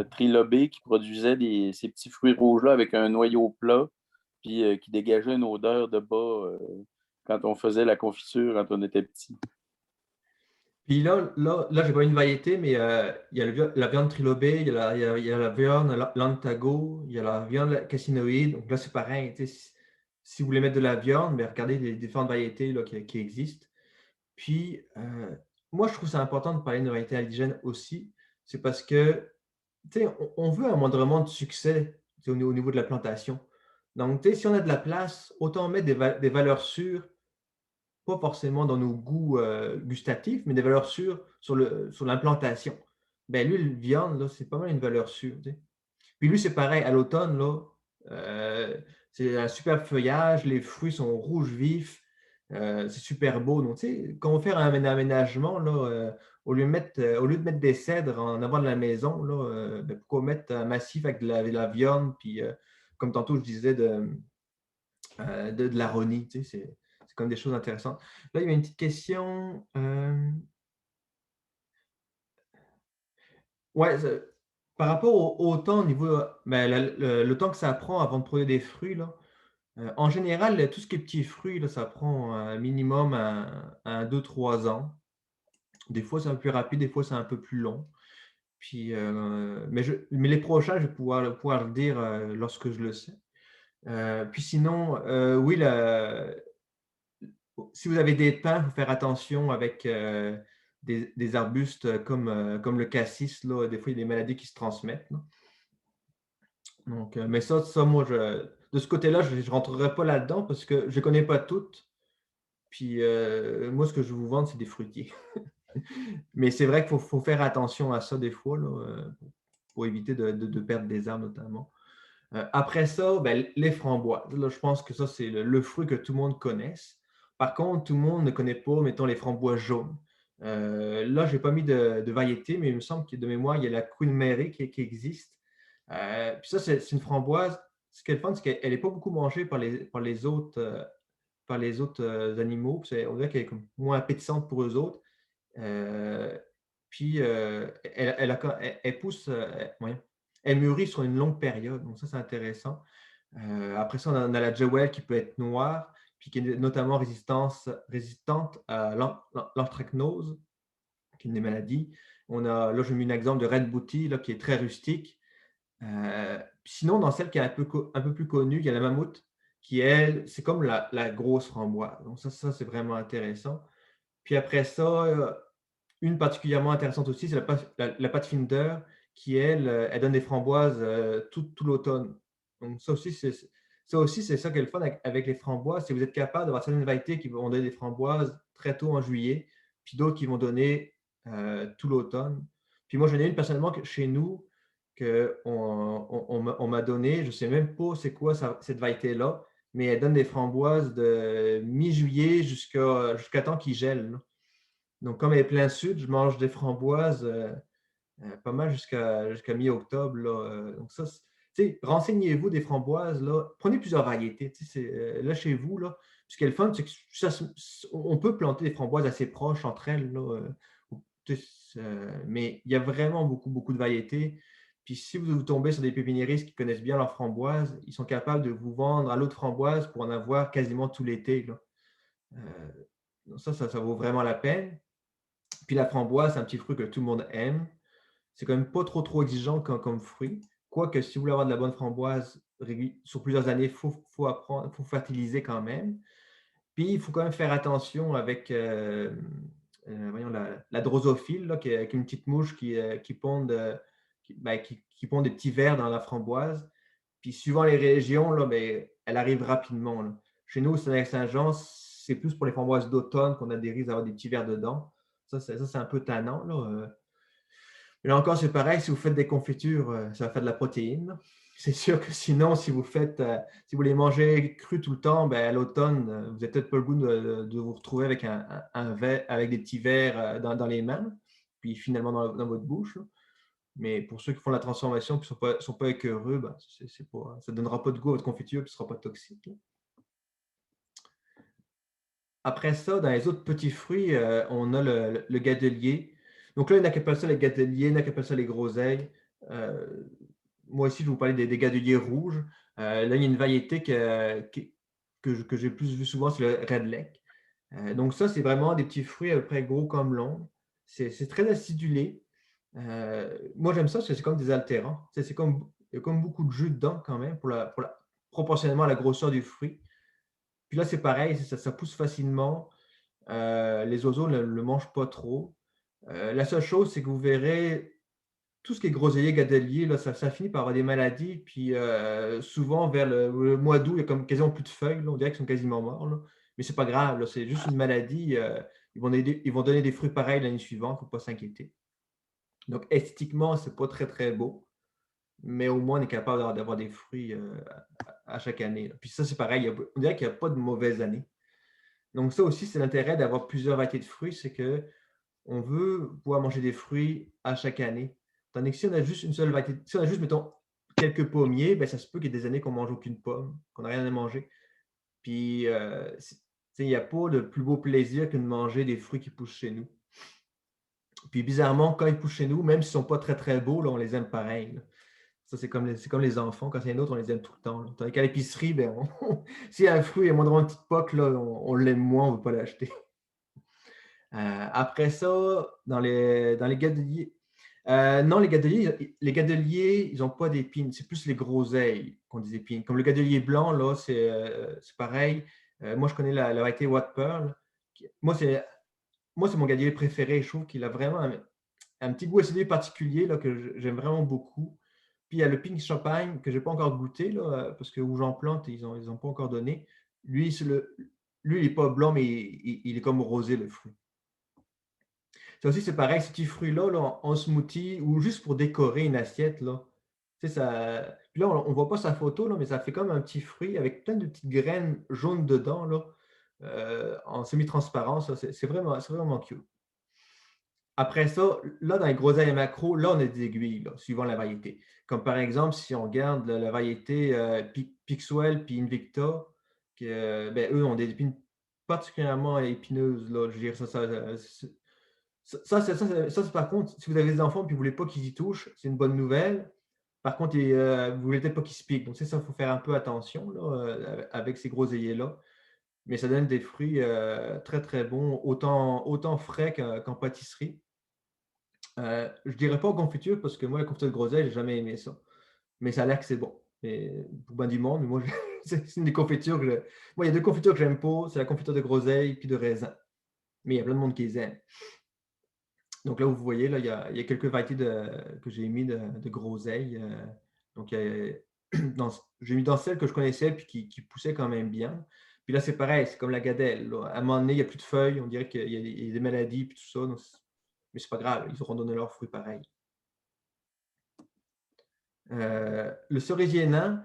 trilobé qui produisait ces petits fruits rouges-là avec un noyau plat, puis qui dégageait une odeur de bas quand on faisait la confiture quand on était petit. Puis là j'ai pas une variété, mais il y a la viande trilobée, il y a la viande lantago, il y a la viande cassinoïde. Donc là, c'est pareil. Tu sais, si vous voulez mettre de la viande, mais regardez les différentes variétés là, qui existent. Puis, moi, je trouve ça important de parler de variétés indigènes aussi. C'est parce que, tu sais, on veut un moindrement de succès, tu sais, au niveau de la plantation. Donc, tu sais, si on a de la place, autant mettre des valeurs sûres, pas forcément dans nos goûts gustatifs, mais des valeurs sûres sur l'implantation. Ben lui, le viande, là, c'est pas mal une valeur sûre, tu sais. Puis lui, c'est pareil, à l'automne, là, euh, C'est un super feuillage, les fruits sont rouges vifs, c'est super beau. Donc, tu sais, quand on fait un aménagement, là, au lieu de mettre des cèdres en avant de la maison, là, ben, pourquoi mettre un massif avec de la viande, puis comme tantôt je disais, de l'aronie, tu sais, c'est comme des choses intéressantes. Là, il y a une petite question. Ouais, par rapport au temps, au niveau, ben, le temps que ça prend avant de produire des fruits, là, en général, tout ce qui est petits fruits, là, ça prend un minimum 2-3 ans. Des fois, c'est un peu plus rapide, des fois, c'est un peu plus long. Puis, mais les prochains, je vais pouvoir le dire lorsque je le sais. Puis sinon, oui, si vous avez des pins, il faut faire attention avec des arbustes comme le cassis. Là, des fois, il y a des maladies qui se transmettent, là. Donc, mais moi, de ce côté-là, je ne rentrerai pas là-dedans parce que je ne connais pas toutes. Puis moi, ce que je vais vous vendre, c'est des fruitiers. Mais c'est vrai qu'il faut faire attention à ça des fois, là, pour éviter de perdre des arbres notamment. Après ça, ben, les framboises. Là, je pense que ça, c'est le fruit que tout le monde connaisse. Par contre, tout le monde ne connaît pas, mettons, les framboises jaunes. Là, je n'ai pas mis de variété, mais il me semble que de mémoire, il y a la Queen Mary qui existe. Puis ça, c'est une framboise. Ce qui est le fun, c'est qu'elle n'est pas beaucoup mangée par les autres animaux. On dirait qu'elle est comme moins appétissante pour eux autres. Euh, Puis, elle pousse, elle mûrit sur une longue période. Donc, ça, c'est intéressant. Après ça, on a la Jewel qui peut être noire, puis qui est notamment résistante à l'anthracnose, qui est une des maladies. Là, j'ai mis un exemple de Red Booty, là, qui est très rustique. Sinon, dans celle qui est un peu plus connue, il y a la mammouth, qui, elle, c'est comme la grosse framboise. Donc, ça c'est vraiment intéressant. Puis après ça, une particulièrement intéressante aussi, c'est la Pathfinder, qui, elle donne des framboises tout l'automne. Donc, c'est ça qui est le fun avec les framboises, c'est que vous êtes capable d'avoir certaines variétés qui vont donner des framboises très tôt en juillet, puis d'autres qui vont donner tout l'automne. Puis moi, j'en ai une personnellement chez nous qu'on m'a donné, je ne sais même pas c'est quoi cette variété-là, mais elle donne des framboises de mi-juillet jusqu'à temps qu'il gèle, là. Donc, comme elle est plein sud, je mange des framboises pas mal jusqu'à mi-octobre, là. Donc, ça, renseignez-vous des framboises, là. Prenez plusieurs variétés. Là, chez vous, là, ce qui est le fun, c'est on peut planter des framboises assez proches entre elles, là, mais il y a vraiment beaucoup, beaucoup de variétés. Puis, si vous tombez sur des pépiniéristes qui connaissent bien leurs framboises, ils sont capables de vous vendre à l'autre framboise pour en avoir quasiment tout l'été, là. Ça vaut vraiment la peine. Puis la framboise, c'est un petit fruit que tout le monde aime. C'est quand même pas trop exigeant comme fruit. Quoique, si vous voulez avoir de la bonne framboise sur plusieurs années, il faut fertiliser quand même. Puis, il faut quand même faire attention avec voyons, la drosophile, là, qui est une petite mouche qui pond qui pond des petits vers dans la framboise. Puis, suivant les régions, là, ben, elle arrive rapidement, là. Chez nous, au Saint-Jean, c'est plus pour les framboises d'automne qu'on a des risques d'avoir des petits vers dedans. Ça, c'est un peu tannant, là. Mais là encore, c'est pareil, si vous faites des confitures, ça va faire de la protéine. C'est sûr que sinon, si vous les mangez crus tout le temps, ben, à l'automne, vous n'avez peut-être pas le goût de vous retrouver avec un verre, avec des petits verres dans les mains, puis finalement dans votre bouche, là. Mais pour ceux qui font la transformation et qui ne sont pas écœureux, ben, ça ne donnera pas de goût à votre confiture et ce ne sera pas toxique, là. Après ça, dans les autres petits fruits, on a le gadelier. Donc là, il y en a qui appellent ça les gadeliers, il y en a qui appellent ça les groseilles. Euh, Moi ici, je vais vous parler des gadeliers rouges. Là, il y a une variété que j'ai plus vu souvent, c'est le redneck. Donc ça, c'est vraiment des petits fruits à peu près gros comme long. C'est très acidulé. Moi, j'aime ça parce que c'est comme des altérants. Il y a comme beaucoup de jus dedans quand même, proportionnellement à la grosseur du fruit. Puis là, c'est pareil, ça pousse facilement. Les oiseaux ne le mangent pas trop. La seule chose, c'est que vous verrez, tout ce qui est groseillier, gadelier, là, ça finit par avoir des maladies. Puis souvent, vers le mois d'août, il y a comme quasiment plus de feuilles, là. On dirait qu'ils sont quasiment morts, là. Mais ce n'est pas grave, là, c'est juste une maladie. Ils vont donner des fruits pareils l'année suivante, il ne faut pas s'inquiéter. Donc, esthétiquement, ce n'est pas très, très beau. mais au moins on est capable d'avoir des fruits à chaque année. Puis ça, c'est pareil, on dirait qu'il n'y a pas de mauvaise année. Donc ça aussi, c'est l'intérêt d'avoir plusieurs variétés de fruits, c'est qu'on veut pouvoir manger des fruits à chaque année. Tandis que si on a juste une seule variété, si on a juste, mettons, quelques pommiers, ben ça se peut qu'il y ait des années qu'on ne mange aucune pomme, qu'on n'a rien à manger. Puis, il n'y a pas de plus beau plaisir que de manger des fruits qui poussent chez nous. Puis, bizarrement, quand ils poussent chez nous, même s'ils ne sont pas très, très beaux, là, on les aime pareil. Là. Ça, c'est comme les enfants. Quand c'est un autre, on les aime tout le temps. Là. Tandis qu'à l'épicerie, ben, s'il y a un fruit et moindrement une petite poque, là, on l'aime moins, on ne veut pas l'acheter. Après ça, dans les gadeliers, non, les gadeliers, ils n'ont pas d'épines. C'est plus les groseilles qui ont des épines. Comme le gadelier blanc, là, c'est pareil. Moi, je connais la variété White Pearl. Moi, c'est mon gadelier préféré. Je trouve qu'il a vraiment un petit goût acidulé particulier là, que j'aime vraiment beaucoup. Puis il y a le Pink Champagne que je n'ai pas encore goûté là, parce que où j'en plante, ils n'ont pas encore donné. Lui, il n'est pas blanc, mais il est comme rosé, le fruit. Ça aussi, c'est pareil, ces petits fruits-là là, en smoothie ou juste pour décorer une assiette. Là. Tu sais, ça... Puis là, on ne voit pas sa photo, là, mais ça fait comme un petit fruit avec plein de petites graines jaunes dedans, là, en semi-transparence. C'est vraiment cute. Après ça, là, dans les groseilles et macros, là, on a des aiguilles, là, suivant la variété. Comme par exemple, si on regarde la variété Pixwell puis Invicta, ben, eux ont des épines particulièrement épineuses. Là, je veux dire, c'est par contre, si vous avez des enfants et que vous ne voulez pas qu'ils y touchent, c'est une bonne nouvelle. Par contre, vous ne voulez peut-être pas qu'ils se piquent. Donc, ça, il faut faire un peu attention là, avec ces groseilliers-là. Mais ça donne des fruits très, très bons, autant frais qu'en pâtisserie. Je ne dirais pas en confiture parce que moi, la confiture de groseille, je n'ai jamais aimé ça. Mais ça a l'air que c'est bon. Et pour bien du monde, moi, c'est une des confitures que moi, il y a deux confitures que j'aime pas, c'est la confiture de groseille puis de raisin. Mais il y a plein de monde qui les aime. Donc là, vous voyez, là, il y a quelques variétés que j'ai mis de groseille. Donc, j'ai mis dans celles que je connaissais et qui poussaient quand même bien. Puis là, c'est pareil, c'est comme la gadelle. Là. À un moment donné, il n'y a plus de feuilles, on dirait qu'il y a des maladies et tout ça. Donc, mais c'est pas grave, ils auront donné leurs fruits pareil. Le cerisier nain,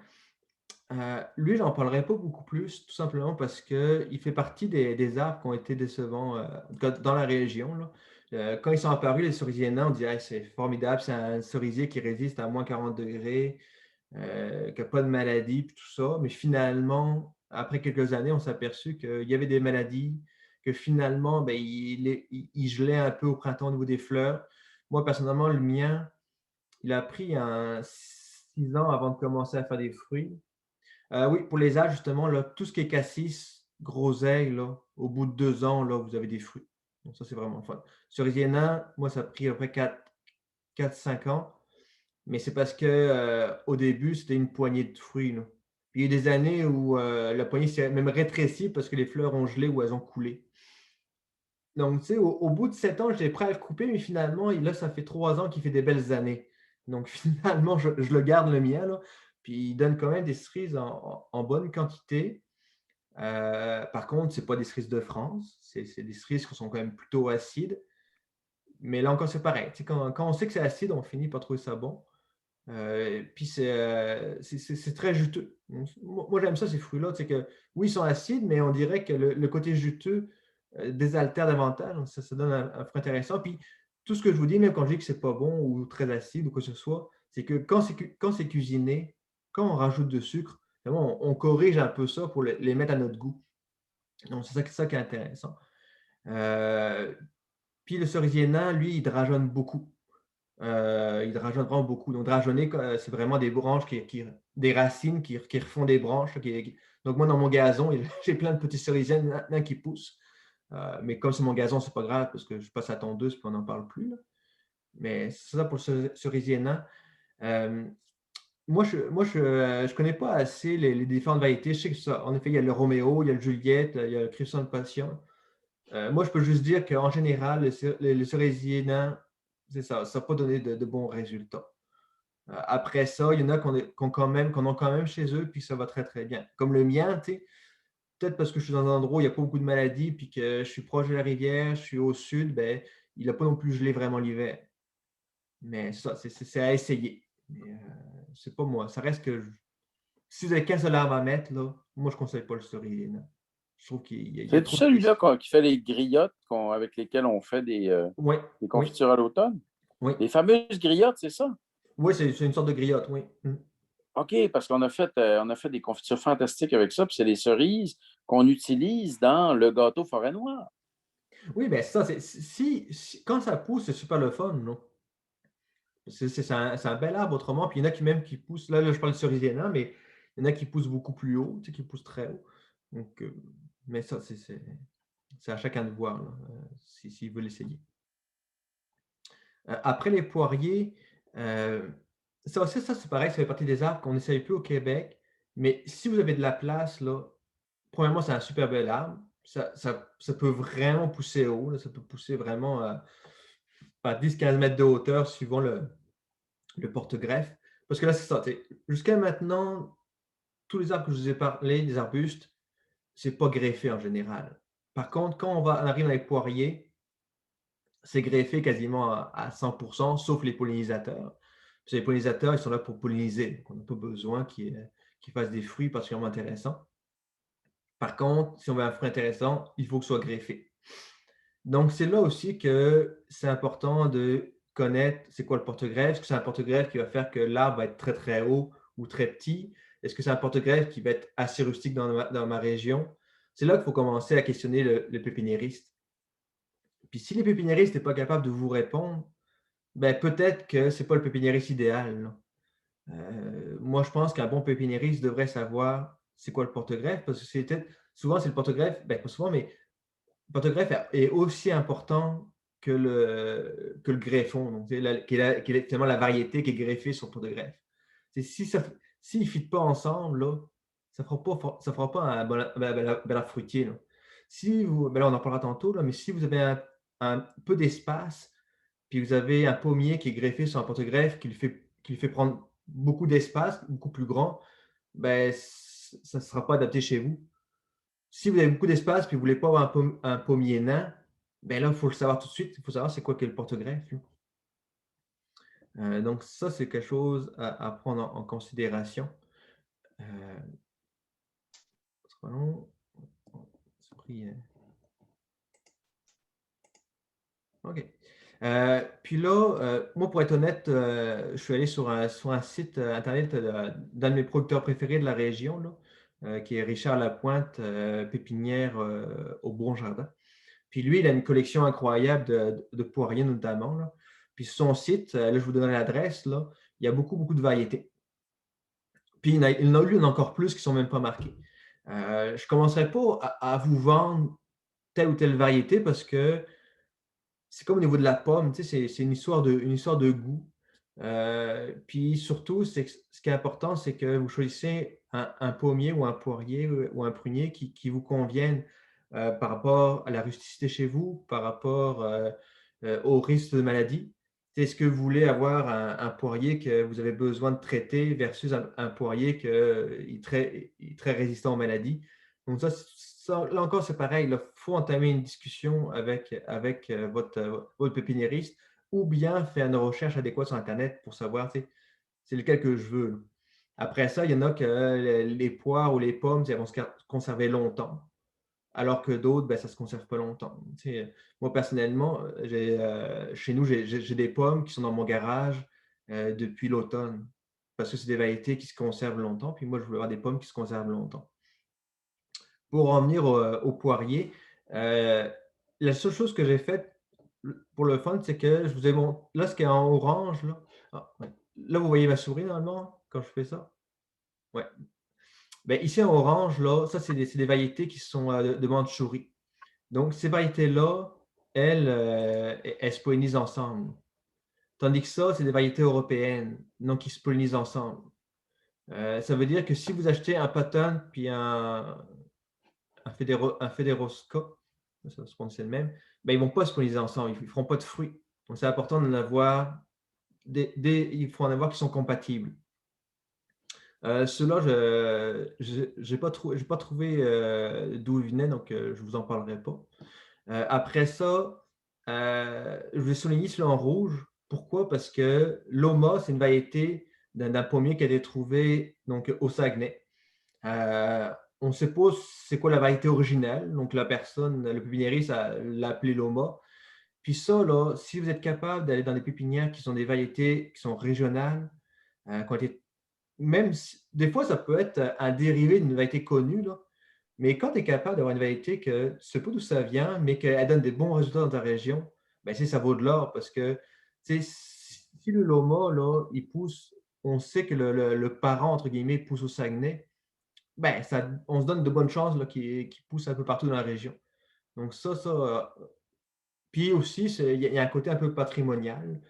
lui, j'en parlerai pas beaucoup plus, tout simplement parce qu'il fait partie des arbres qui ont été décevants dans la région. Là. Quand ils sont apparus, les cerisiers nains, on dirait que c'est formidable, c'est un cerisier qui résiste à moins 40 degrés, qui n'a pas de maladie, puis tout ça. Mais finalement, après quelques années, on s'est aperçu qu'il y avait des maladies, que finalement, ben, il gelait un peu au printemps au niveau des fleurs. Moi, personnellement, le mien, il a pris 6 ans avant de commencer à faire des fruits. Oui, pour les âges, justement, là, tout ce qui est cassis, groseille, là, au bout de 2 ans, là, vous avez des fruits. Donc, ça, c'est vraiment fun. Cerisier nain, moi, ça a pris à peu près 4-5 ans. Mais c'est parce que au début, c'était une poignée de fruits. Là. Puis il y a eu des années où la poignée s'est même rétrécie parce que les fleurs ont gelé ou elles ont coulé. Donc, tu sais, au bout de 7 ans, j'étais prêt à le couper, mais finalement, là, ça fait 3 ans qu'il fait des belles années. Donc, finalement, je le garde le mien. Là. Puis il donne quand même des cerises en bonne quantité. Par contre, ce n'est pas des cerises de France. C'est des cerises qui sont quand même plutôt acides. Mais là encore, c'est pareil. Tu sais, quand on sait que c'est acide, on finit par trouver ça bon. Puis c'est très juteux. Moi, j'aime ça, ces fruits-là. C'est que oui, ils sont acides, mais on dirait que le côté juteux désaltère davantage. Donc, ça donne un fruit intéressant. Puis tout ce que je vous dis, même quand je dis que c'est pas bon ou très acide ou quoi que ce soit, c'est que quand c'est cuisiné, quand on rajoute de sucre, on corrige un peu ça pour les mettre à notre goût. Donc, c'est ça qui est intéressant. Puis le cerisier nain, lui, il drageonne beaucoup. Il drageonne vraiment beaucoup. Donc, drageonner, c'est vraiment des branches, des racines qui refont des branches. Donc, moi, dans mon gazon, j'ai plein de petits cerisiers nains qui poussent. Mais comme c'est mon gazon, c'est pas grave parce que je passe à tondeuse et on n'en parle plus. Là. Mais c'est ça pour le cerisier nain. Moi, je connais pas assez les différentes variétés. Je sais que ça, en effet, il y a le Roméo, il y a le Juliette, il y a le Crimson Passion. Moi, je peux juste dire qu'en général, le cerisier nain, c'est ça n'a pas donné de bons résultats. Après ça, il y en a qu'on ont quand même chez eux, puis ça va très, très bien. Comme le mien, peut-être parce que je suis dans un endroit où il n'y a pas beaucoup de maladies, puis que je suis proche de la rivière, je suis au sud, ben, il n'a pas non plus gelé vraiment l'hiver. Mais ça, c'est à essayer. Mais, c'est pas moi. Ça reste que si vous avez qu'un seul arbre à mettre, là, moi, je ne conseille pas le cerisier. Non. Je trouve qu'il y a C'est-tu trop de celui-là risques. qui fait les griottes avec lesquelles on fait Oui, des oui, confitures à l'automne? oui. Les fameuses griottes, c'est ça? Oui, c'est une sorte de griotte, oui. OK, parce on a fait des confitures fantastiques avec ça, puis c'est les cerises qu'on utilise dans le gâteau forêt noire. Oui, ben ça, quand ça pousse, c'est super le fun, non? C'est un bel arbre autrement. Puis il y en a qui même qui poussent. Là, je parle de cerisier nain, mais il y en a qui poussent beaucoup plus haut, tu sais, qui poussent très haut. Donc, mais ça, c'est à chacun de voir là, s'il veut l'essayer. Après les poiriers, ça aussi, ça c'est pareil, ça fait partie des arbres qu'on n'essaye plus au Québec. Mais si vous avez de la place, là, premièrement, c'est un super bel arbre. Ça peut vraiment pousser haut, là, ça peut pousser vraiment à 10-15 mètres de hauteur suivant le porte-greffe. Parce que là, c'est ça. Jusqu'à maintenant, tous les arbres que je vous ai parlé, des arbustes, c'est pas greffé en général. Par contre, quand on arrive dans les poiriers, c'est greffé quasiment à 100%, sauf les pollinisateurs. Parce que les pollinisateurs, ils sont là pour polliniser. Donc on n'a pas besoin qu'ils fassent des fruits particulièrement intéressants. Par contre, si on veut un fruit intéressant, il faut que ce soit greffé. Donc, c'est là aussi que c'est important de connaître c'est quoi le porte-greffe. Est-ce que c'est un porte-greffe qui va faire que l'arbre va être très, très haut ou très petit? Est-ce que c'est un porte-greffe qui va être assez rustique dans ma région? C'est là qu'il faut commencer à questionner le pépiniériste. Puis si les pépiniéristes n'est pas capable de vous répondre, ben peut-être que ce n'est pas le pépiniériste idéal. Là. Moi, je pense qu'un bon pépiniériste devrait savoir c'est quoi le porte-greffe, parce que souvent, c'est le porte-greffe, ben pas souvent, mais le porte-greffe est aussi important que le greffon, donc, qui est finalement la variété qui est greffée sur le porte-greffe. S'ils ne fit pas ensemble, là, ça ne fera pas un bel arbre fruitier. Là. Ben là, on en parlera tantôt, là, mais si vous avez un peu d'espace, puis vous avez un pommier qui est greffé sur un porte-greffe qui lui fait prendre beaucoup d'espace, beaucoup plus grand, ben, ça ne sera pas adapté chez vous. Si vous avez beaucoup d'espace et que vous ne voulez pas avoir un pommier nain, ben là, il faut le savoir tout de suite. Il faut savoir c'est quoi qu'est le porte-greffe. Donc, ça, c'est quelque chose à prendre en considération. OK. Puis là, moi, pour être honnête, je suis allé sur un site Internet d'un de mes producteurs préférés de la région, là, qui est Richard Lapointe, pépinière au Bon Jardin. Puis lui, il a une collection incroyable de poiriers notamment. Là. Puis sur son site, là, je vous donne l'adresse, là, il y a beaucoup, beaucoup de variétés. Puis il y en a eu encore plus qui ne sont même pas marquées. Je ne commencerai pas à vous vendre telle ou telle variété parce que c'est comme au niveau de la pomme, tu sais, c'est une histoire de goût. Puis surtout, ce qui est important, c'est que vous choisissez un pommier ou un poirier ou un prunier qui vous convienne par rapport à la rusticité chez vous, par rapport au risque de maladie. Est-ce que vous voulez avoir un poirier que vous avez besoin de traiter versus un poirier qui est très résistant aux maladies? Donc ça, là encore, c'est pareil. Il faut entamer une discussion avec votre pépiniériste ou bien faire une recherche adéquate sur Internet pour savoir c'est lequel que je veux. Après ça, il y en a que les poires ou les pommes, elles vont se conserver longtemps, alors que d'autres, ben, ça ne se conserve pas longtemps. Moi, personnellement, chez nous, j'ai des pommes qui sont dans mon garage depuis l'automne parce que c'est des variétés qui se conservent longtemps. Puis moi, je voulais avoir des pommes qui se conservent longtemps. Pour en venir au poirier, la seule chose que j'ai faite pour le fun, c'est que je vous ai montré, là, ce qui est en orange, là, ouais. Là, vous voyez ma souris normalement quand je fais ça? Ouais. Ben, ici en orange, là, ça, c'est des variétés qui sont de Mandchourie. Donc, ces variétés-là, elles se pollinisent ensemble. Tandis que ça, c'est des variétés européennes, donc qui se pollinisent ensemble. Ça veut dire que si vous achetez un Patton puis un Fédérosca, ça se prononce le même, ben, ils ne vont pas se polliniser ensemble, ils ne feront pas de fruits. Donc, c'est important d'en avoir, il faut en avoir qui sont compatibles. Ceux-là, je n'ai pas trouvé d'où ils venaient, donc je ne vous en parlerai pas. Après ça, je vais souligner celui en rouge. Pourquoi? Parce que l'Oma, c'est une variété d'un pommier qui a été trouvé donc, au Saguenay. On ne sait pas c'est quoi la variété originelle. Donc, la personne, le pépiniériste, l'a appelé Loma. Puis ça, là, si vous êtes capable d'aller dans des pépinières qui sont des variétés qui sont régionales, qui ont été même des fois, ça peut être un dérivé d'une variété connue, là. Mais quand tu es capable d'avoir une variété que tu ne sais pas d'où ça vient, mais qu'elle donne des bons résultats dans ta région, ben, ça vaut de l'or parce que si le Loma, là, il pousse, on sait que le parent, entre guillemets, pousse au Saguenay, ben, on se donne de bonnes chances qu'il pousse un peu partout dans la région. Donc puis aussi, il y a un côté un peu patrimonial.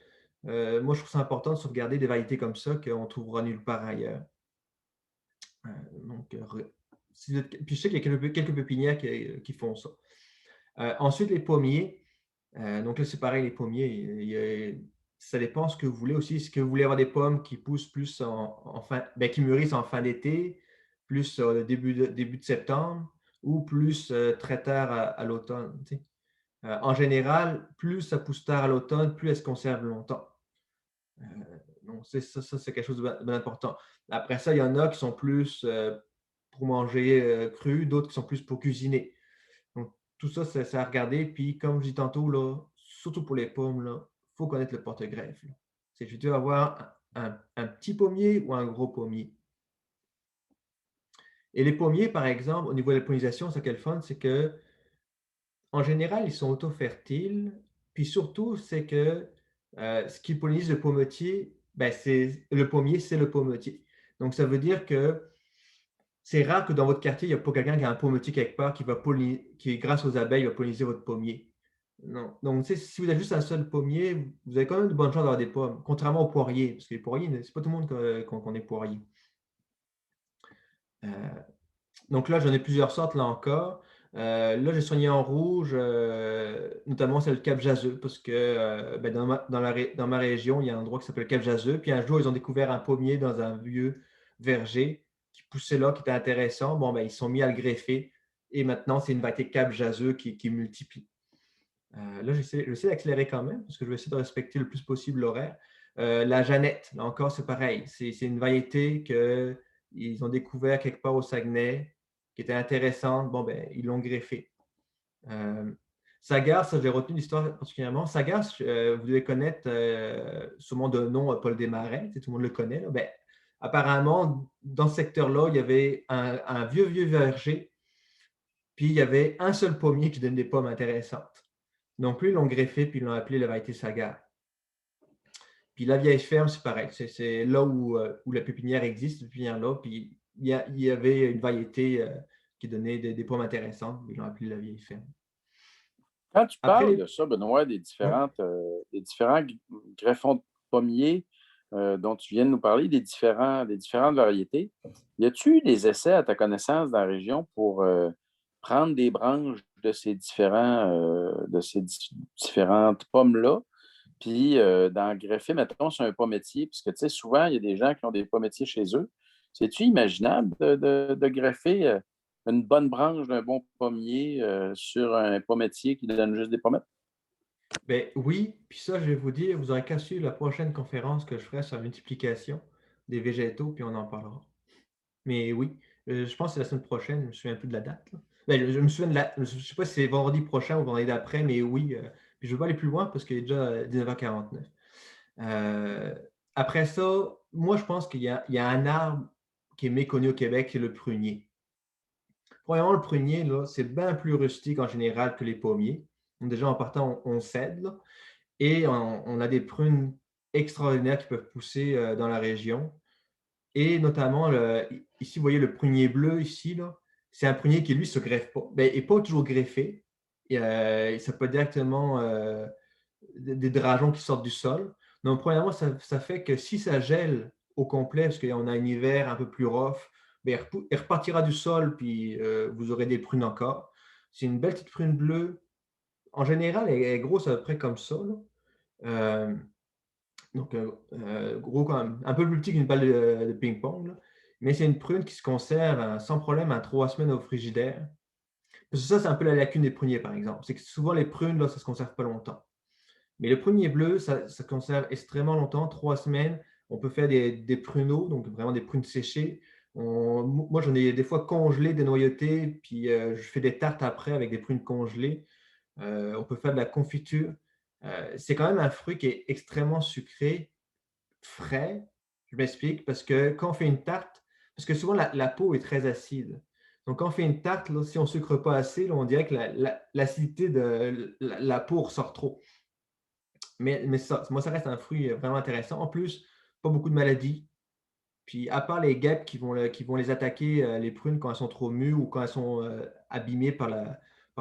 Moi, je trouve ça important de sauvegarder des variétés comme ça qu'on ne trouvera nulle part ailleurs. Donc, puis je sais qu'il y a quelques pépinières qui font ça. Ensuite, les pommiers. Donc là, c'est pareil, les pommiers, ça dépend ce que vous voulez aussi. Est-ce que vous voulez avoir des pommes qui poussent plus qui mûrissent en fin d'été, plus début de septembre, ou plus très tard à l'automne? En général, plus ça pousse tard à l'automne, plus elle se conserve longtemps. Donc, ça, c'est quelque chose de bien important. Après ça, il y en a qui sont plus pour manger cru, d'autres qui sont plus pour cuisiner. Donc, tout ça, c'est à regarder. Puis, comme je dis tantôt, là, surtout pour les pommes, il faut connaître le porte-greffe. Je veux avoir un petit pommier ou un gros pommier. Et les pommiers, par exemple, au niveau de la pollinisation, ce qui est le fun, c'est que en général, ils sont auto-fertiles. Puis surtout, c'est que ce qui pollinise le pommetier, ben, c'est le pommier, c'est le pommetier. Donc, ça veut dire que c'est rare que dans votre quartier, il n'y a pas quelqu'un qui a un pommetier quelque part qui, grâce aux abeilles, va polliniser votre pommier. Non. Donc, si vous avez juste un seul pommier, vous avez quand même de bonnes chances d'avoir des pommes, contrairement aux poiriers, parce que les poiriers, c'est pas tout le monde qu'on est poirier. Donc là, j'en ai plusieurs sortes, là encore. Là, j'ai soigné en rouge, notamment c'est le Cap Jaseux, parce que ben, dans ma région, il y a un endroit qui s'appelle le Cap Jaseux. Puis un jour, ils ont découvert un pommier dans un vieux verger qui poussait là, qui était intéressant. Bon, ben, ils sont mis à le greffer. Et maintenant, c'est une variété Cap Jaseux qui multiplie. Là, j'essaie d'accélérer quand même, parce que je vais essayer de respecter le plus possible l'horaire. La Jeannette, là encore, c'est pareil. C'est une variété qu'ils ont découvert quelque part au Saguenay, qui était intéressante. Bon, ben, ils l'ont greffé. Sagar, ça, j'ai retenu l'histoire particulièrement. Sagar, vous devez connaître sûrement de nom Paul Desmarais, tout le monde le connaît. Là. Ben, apparemment, dans ce secteur-là, il y avait un vieux verger, puis il y avait un seul pommier qui donne des pommes intéressantes. Donc, lui, ils l'ont greffé, puis ils l'ont appelé la variété Sagar. Puis la vieille ferme, c'est pareil. C'est là où la pépinière existe, cette pépinière-là. Puis il y avait une variété qui donnait des pommes intéressantes. Ils l'ont appelé la vieille ferme. Quand tu parles de ça, Benoît, des différents greffons de pommiers dont tu viens de nous parler, des différentes variétés, y a-t-il eu des essais à ta connaissance dans la région pour prendre des branches de ces différentes pommes-là, puis d'en greffer, mettons, sur un pommetier, puisque tu sais, souvent, il y a des gens qui ont des pommetiers chez eux. C'est-tu imaginable de greffer une bonne branche d'un bon pommier sur un pommetier qui donne juste des pommettes? Ben oui, puis ça, je vais vous dire, vous aurez qu'à suivre la prochaine conférence que je ferai sur la multiplication des végétaux, puis on en parlera. Mais oui, je pense que c'est la semaine prochaine, je me souviens un peu de la date. Là. Ben, je me souviens je ne sais pas si c'est vendredi prochain ou vendredi d'après, mais oui, puis je ne veux pas aller plus loin parce qu'il est déjà 19h49. Après ça, moi, je pense qu'il y a un arbre qui est méconnu au Québec, c'est le prunier. Premièrement, le prunier, là, c'est bien plus rustique en général que les pommiers. Donc, déjà, en partant, on cède, là, et on a des prunes extraordinaires qui peuvent pousser dans la région. Et notamment, ici, vous voyez le prunier bleu, ici, là, c'est un prunier qui, lui, ne se greffe pas. Ben, il n'est pas toujours greffé. Et, ça peut être directement des drageons qui sortent du sol. Donc, premièrement, ça fait que si ça gèle au complet, parce qu'on a un hiver un peu plus rough, bien, il repartira du sol, puis vous aurez des prunes encore. C'est une belle petite prune bleue. En général, elle est grosse à peu près comme ça. Là. Donc, gros quand même, un peu plus petit qu'une balle de ping-pong. Là. Mais c'est une prune qui se conserve sans problème à 3 semaines au frigidaire. Parce que ça, c'est un peu la lacune des pruniers, par exemple. C'est que souvent, les prunes, là, ça ne se conserve pas longtemps. Mais le prunier bleu, ça conserve extrêmement longtemps, 3 semaines. On peut faire des pruneaux, donc vraiment des prunes séchées. Moi, j'en ai des fois congelé, dénoyauté, puis je fais des tartes après avec des prunes congelées. On peut faire de la confiture. C'est quand même un fruit qui est extrêmement sucré, frais. Je m'explique, parce que quand on fait une tarte, parce que souvent la peau est très acide. Donc, quand on fait une tarte, là, si on ne sucre pas assez, là, on dirait que l'acidité de la peau ressort trop. Mais ça, moi, ça reste un fruit vraiment intéressant. En plus, pas beaucoup de maladies. Puis, à part les guêpes qui vont les attaquer, les prunes, quand elles sont trop mûres ou quand elles sont abîmées par,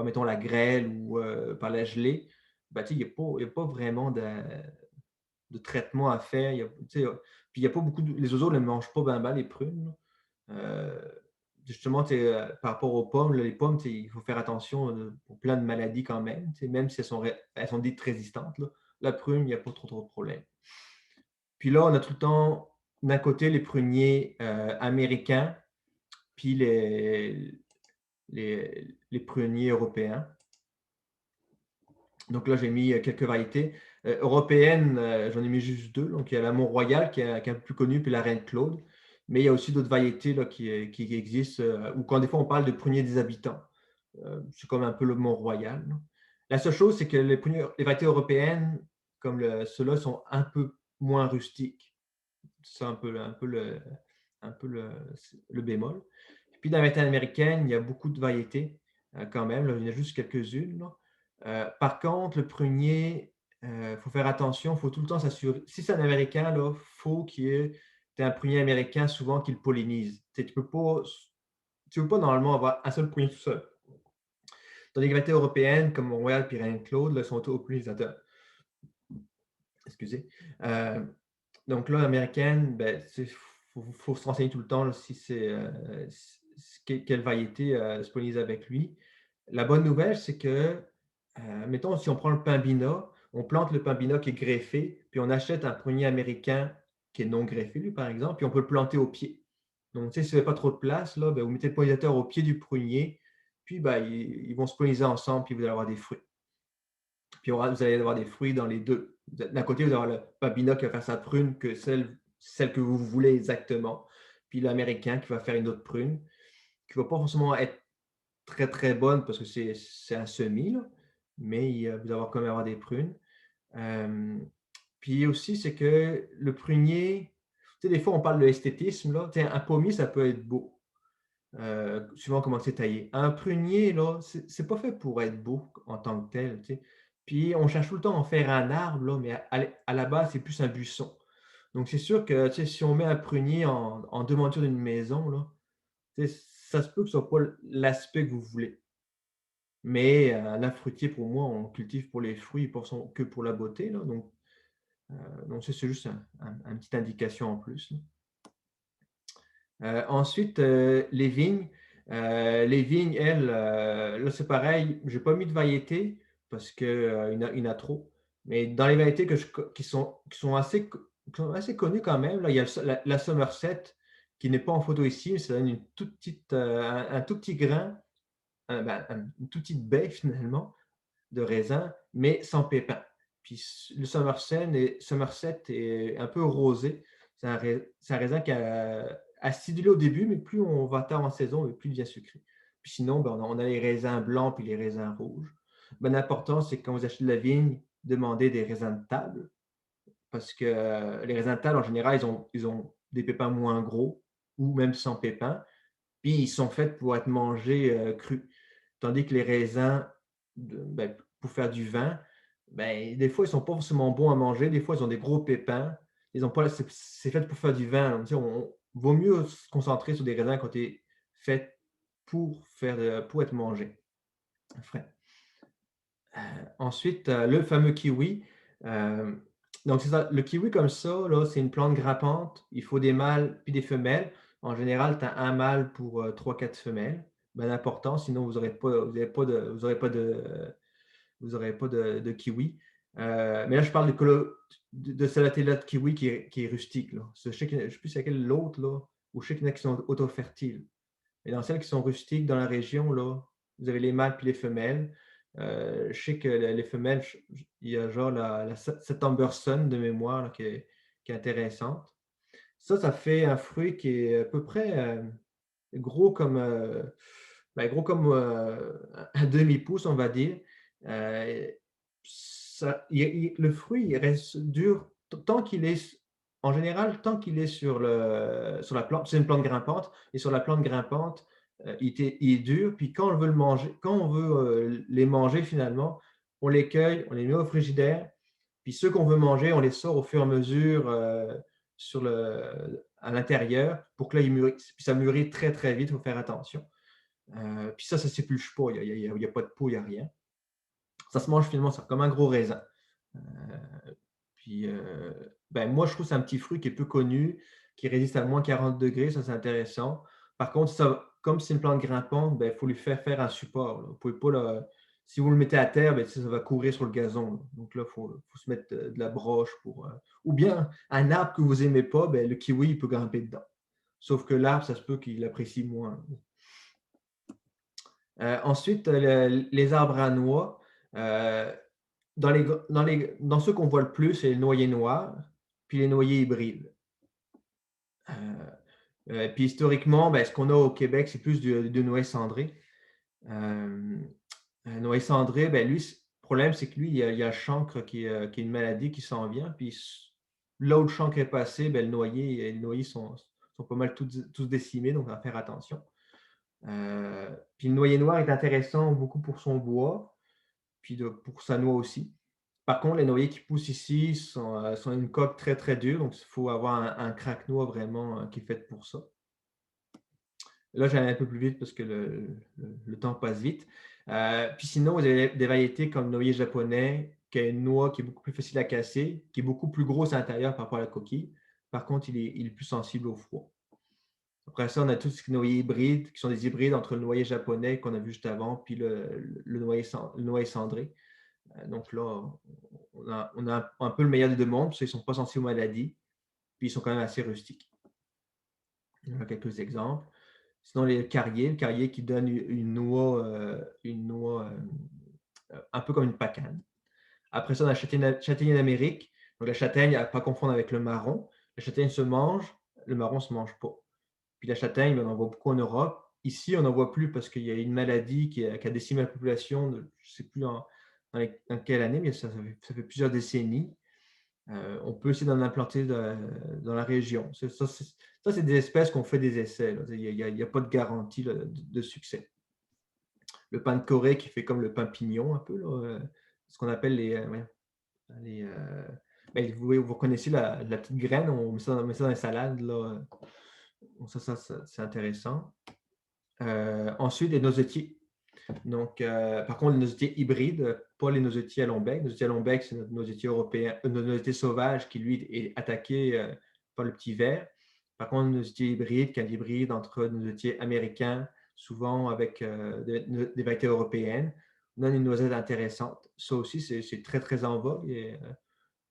mettons, la grêle ou par la gelée, ben, il n'y a pas vraiment de traitement à faire. Puis, il y a pas beaucoup les oiseaux ne mangent pas bien les prunes. Là. Justement, par rapport aux pommes, là, les pommes, il faut faire attention pour plein de maladies quand même, même si elles sont dites résistantes. Là. La prune, il n'y a pas trop de problèmes. Puis là, on a tout le temps, d'un côté, les pruniers américains, puis les pruniers européens. Donc là, j'ai mis quelques variétés. Européennes, j'en ai mis juste 2. Donc, il y a la Mont-Royal qui est un peu plus connue, puis la Reine Claude. Mais il y a aussi d'autres variétés là, qui existent, ou quand des fois on parle de prunier des habitants. C'est comme un peu le Mont-Royal. Là. La seule chose, c'est que les variétés européennes, comme ceux-là, sont un peu moins rustiques. C'est un peu le bémol. Puis dans la variété américaine, il y a beaucoup de variétés quand même. Là, il y en a juste quelques-unes. Par contre, le prunier, il faut faire attention, il faut tout le temps s'assurer. Si c'est un Américain, il faut qu'il y ait un prunier américain souvent qui le pollinise. Tu ne peux pas normalement avoir un seul prunier tout seul. Dans les variétés européennes, comme Royal et Reine Claude, là, sont aux pollinisateurs. Excusez. Donc là, américaine, ben, faut se renseigner tout le temps là, si c'est quelle variété se pollinise avec lui. La bonne nouvelle, c'est que, mettons, si on prend le Pembina, on plante le Pembina qui est greffé, puis on achète un prunier américain qui est non greffé, lui, par exemple, puis on peut le planter au pied. Donc, si vous n'avez pas trop de place, là, ben, vous mettez le pollinisateur au pied du prunier, puis ben, ils vont se polliniser ensemble, puis vous allez avoir des fruits. Puis vous allez avoir des fruits dans les deux. D'un côté, vous allez avoir le Pembina qui va faire sa prune, que celle que vous voulez exactement, puis l'américain qui va faire une autre prune, qui ne va pas forcément être très, très bonne parce que c'est un semis, là, mais vous allez quand même avoir des prunes. Puis aussi, c'est que le prunier, des fois, on parle de l'esthétisme. Là. Un pommier, ça peut être beau, suivant comment c'est taillé. Un prunier, là, c'est pas fait pour être beau en tant que tel. Puis on cherche tout le temps à en faire un arbre, là, mais à la base, c'est plus un buisson. Donc, c'est sûr que si on met un prunier en devanture d'une maison, là, ça se peut que ce ne soit pas l'aspect que vous voulez. Mais un fruitier, pour moi, on cultive pour les fruits, pas que pour la beauté. Là. Donc c'est juste une petite indication en plus. Ensuite, les vignes. Les vignes, elles, là c'est pareil, je n'ai pas mis de variété parce qu'il y en a trop. Mais dans les variétés qui sont assez connues quand même, là, il y a la Somerset qui n'est pas en photo ici, mais ça donne une toute petite, un tout petit grain, une toute petite baie finalement de raisin, mais sans pépins. Puis le Somerset est un peu rosé. C'est un raisin qui a acidulé au début, mais plus on va tard en saison, plus il devient sucré. Puis sinon, ben, on a les raisins blancs puis les raisins rouges. Ben, l'important, c'est que quand vous achetez de la vigne, demandez des raisins de table. Parce que les raisins de table, en général, ils ont des pépins moins gros ou même sans pépins. Puis ils sont faits pour être mangés crus. Tandis que les raisins, pour faire du vin, des fois, ils ne sont pas forcément bons à manger. Des fois, ils ont des gros pépins. C'est fait pour faire du vin. Donc, vaut mieux se concentrer sur des raisins quand ils faits pour être mangés frais. Ensuite, le fameux kiwi. Donc, c'est ça. Le kiwi, comme ça, là, c'est une plante grimpante. Il faut des mâles puis des femelles. En général, tu as un mâle pour 3-4 femelles. Ben important, sinon vous n'aurez pas de kiwi. Mais là, je parle de Salatella de kiwi qui est rustique. Là. Je ne sais plus c'est quelle l'autre, là, ou je sais qu'il y en a qui sont auto-fertiles. Et dans celles qui sont rustiques dans la région, là, vous avez les mâles puis les femelles. Je sais que les femelles, il y a genre la September Sun de mémoire là, qui est intéressante. Ça fait un fruit qui est à peu près gros comme, un demi-pouce, on va dire. Euh, le fruit, il reste dur tant qu'il est, en général, tant qu'il est sur la plante. C'est une plante grimpante, et sur la plante grimpante, il est dur. Puis quand on veut le manger, quand on veut les manger finalement, on les cueille, on les met au frigidaire. Puis ceux qu'on veut manger, on les sort au fur et à mesure à l'intérieur pour que là, ils mûrissent. Puis ça mûrit très, très vite, il faut faire attention. Puis ça ne s'épluche pas, il n'y a pas de peau, il n'y a rien. Ça se mange finalement ça, comme un gros raisin. Euh, moi, je trouve que c'est un petit fruit qui est peu connu, qui résiste à moins 40 degrés, ça c'est intéressant. Par contre, comme c'est une plante grimpante, il faut lui faire un support. Là. Vous pouvez pas, si vous le mettez à terre, ça va courir sur le gazon. Là. Donc là, il faut se mettre de la broche ou bien un arbre que vous n'aimez pas, le kiwi, il peut grimper dedans. Sauf que l'arbre, ça se peut qu'il apprécie moins. Ensuite, les arbres à noix. Dans ceux qu'on voit le plus, c'est les noyers noirs, puis les noyers hybrides. Puis historiquement, ce qu'on a au Québec, c'est plus du noyer cendré. Un noyer cendré, lui, le problème, c'est que lui, il y a le chancre qui est une maladie qui s'en vient. Puis là où le chancre est passé, les noyers sont pas mal tous décimés, donc à faire attention. Puis le noyer noir est intéressant beaucoup pour son bois, puis pour sa noix aussi. Par contre, les noyers qui poussent ici sont une coque très, très dure, donc il faut avoir un craque-noix vraiment qui est fait pour ça. Là, j'allais un peu plus vite parce que le temps passe vite. Puis sinon, vous avez des variétés comme le noyer japonais, qui a une noix qui est beaucoup plus facile à casser, qui est beaucoup plus grosse à l'intérieur par rapport à la coquille. Par contre, il est plus sensible au froid. Après ça, on a tous ces noyers hybrides, qui sont des hybrides entre le noyer japonais qu'on a vu juste avant, puis le noyer cendré. Donc là, on a un peu le meilleur des deux mondes, parce qu'ils ne sont pas sensibles aux maladies, puis ils sont quand même assez rustiques. On a quelques exemples. Sinon, le carrier qui donne une noix un peu comme une pacane. Après ça, on a la châtaigne d'Amérique. Donc la châtaigne, à ne pas confondre avec le marron. La châtaigne se mange, le marron ne se mange pas. Puis la châtaigne, on en voit beaucoup en Europe. Ici, on n'en voit plus parce qu'il y a une maladie qui a décimé la population, je ne sais plus dans quelle année, mais ça fait plusieurs décennies. On peut essayer d'en implanter dans la région. Ça, c'est des espèces qu'on fait des essais. Là. Il n'y a pas de garantie là, de succès. Le pain de Corée qui fait comme le pain pignon un peu, là, ce qu'on appelle vous connaissez la petite graine, on met ça dans les salades. Là. Ça, c'est intéressant. Ensuite, les noisetiers. Donc, par contre, les noisetiers hybrides, pas les noisetiers à long bec. Les noisetiers à long bec, c'est notre noisetier européen, notre noisetier sauvage qui, lui, est attaqué par le petit ver. Par contre, le noisetier hybride, qui est un hybride entre le noisetier américain, souvent avec des variétés européennes, donne une noisette intéressante. Ça aussi, c'est très, très en vogue. Et,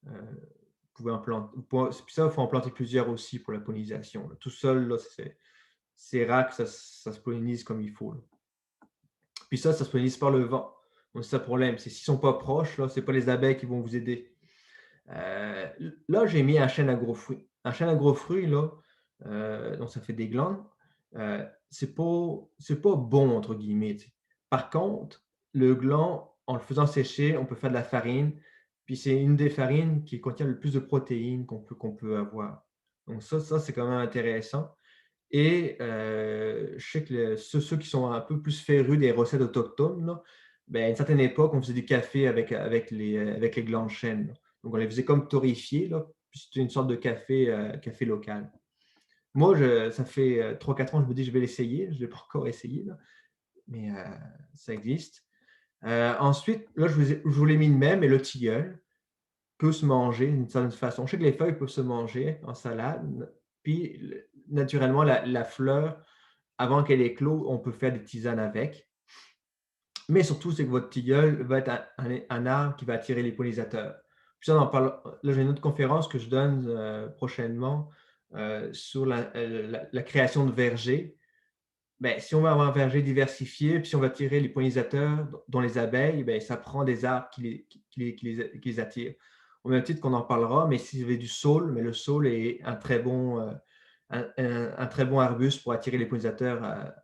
vous pouvez en planter. Puis ça, il faut en planter plusieurs aussi pour la pollinisation. Là. Tout seul, là, c'est rare que ça se pollinise comme il faut. Là. Puis ça se pollinise par le vent. Donc, c'est ça le problème. C'est s'ils ne sont pas proches, ce n'est pas les abeilles qui vont vous aider. Là, j'ai mis un chêne à gros fruits. Un chêne à gros fruits, là, donc ça fait des glandes. C'est pas bon, entre guillemets. T'sais. Par contre, le gland, en le faisant sécher, on peut faire de la farine. Puis c'est une des farines qui contient le plus de protéines qu'on peut avoir. Donc ça c'est quand même intéressant. Et je sais que ceux qui sont un peu plus férus des recettes autochtones, là, à une certaine époque, on faisait du café avec les glands de chêne. Là. Donc, on les faisait comme torréfier, là, puis c'était une sorte de café local. Moi, ça fait 3-4 ans que je me dis que je vais l'essayer. Je ne l'ai pas encore essayé, là, mais ça existe. Ensuite, là, je vous l'ai mis de même, mais le tilleul peut se manger d'une certaine façon. Je sais que les feuilles peuvent se manger en salade. Puis, naturellement, la fleur, avant qu'elle éclose, on peut faire des tisanes avec. Mais surtout, c'est que votre tilleul va être un arbre qui va attirer les pollinisateurs. Puis ça, on en parle. Là, j'ai une autre conférence que je donne prochainement sur la création de vergers. Si on veut avoir un verger diversifié, puis si on veut attirer les pollinisateurs, dont les abeilles, ça prend des arbres qui les attirent. au même titre qu'on en parlera, mais si vous avez du saule, mais le saule est un très bon, un très bon arbuste pour attirer les pollinisateurs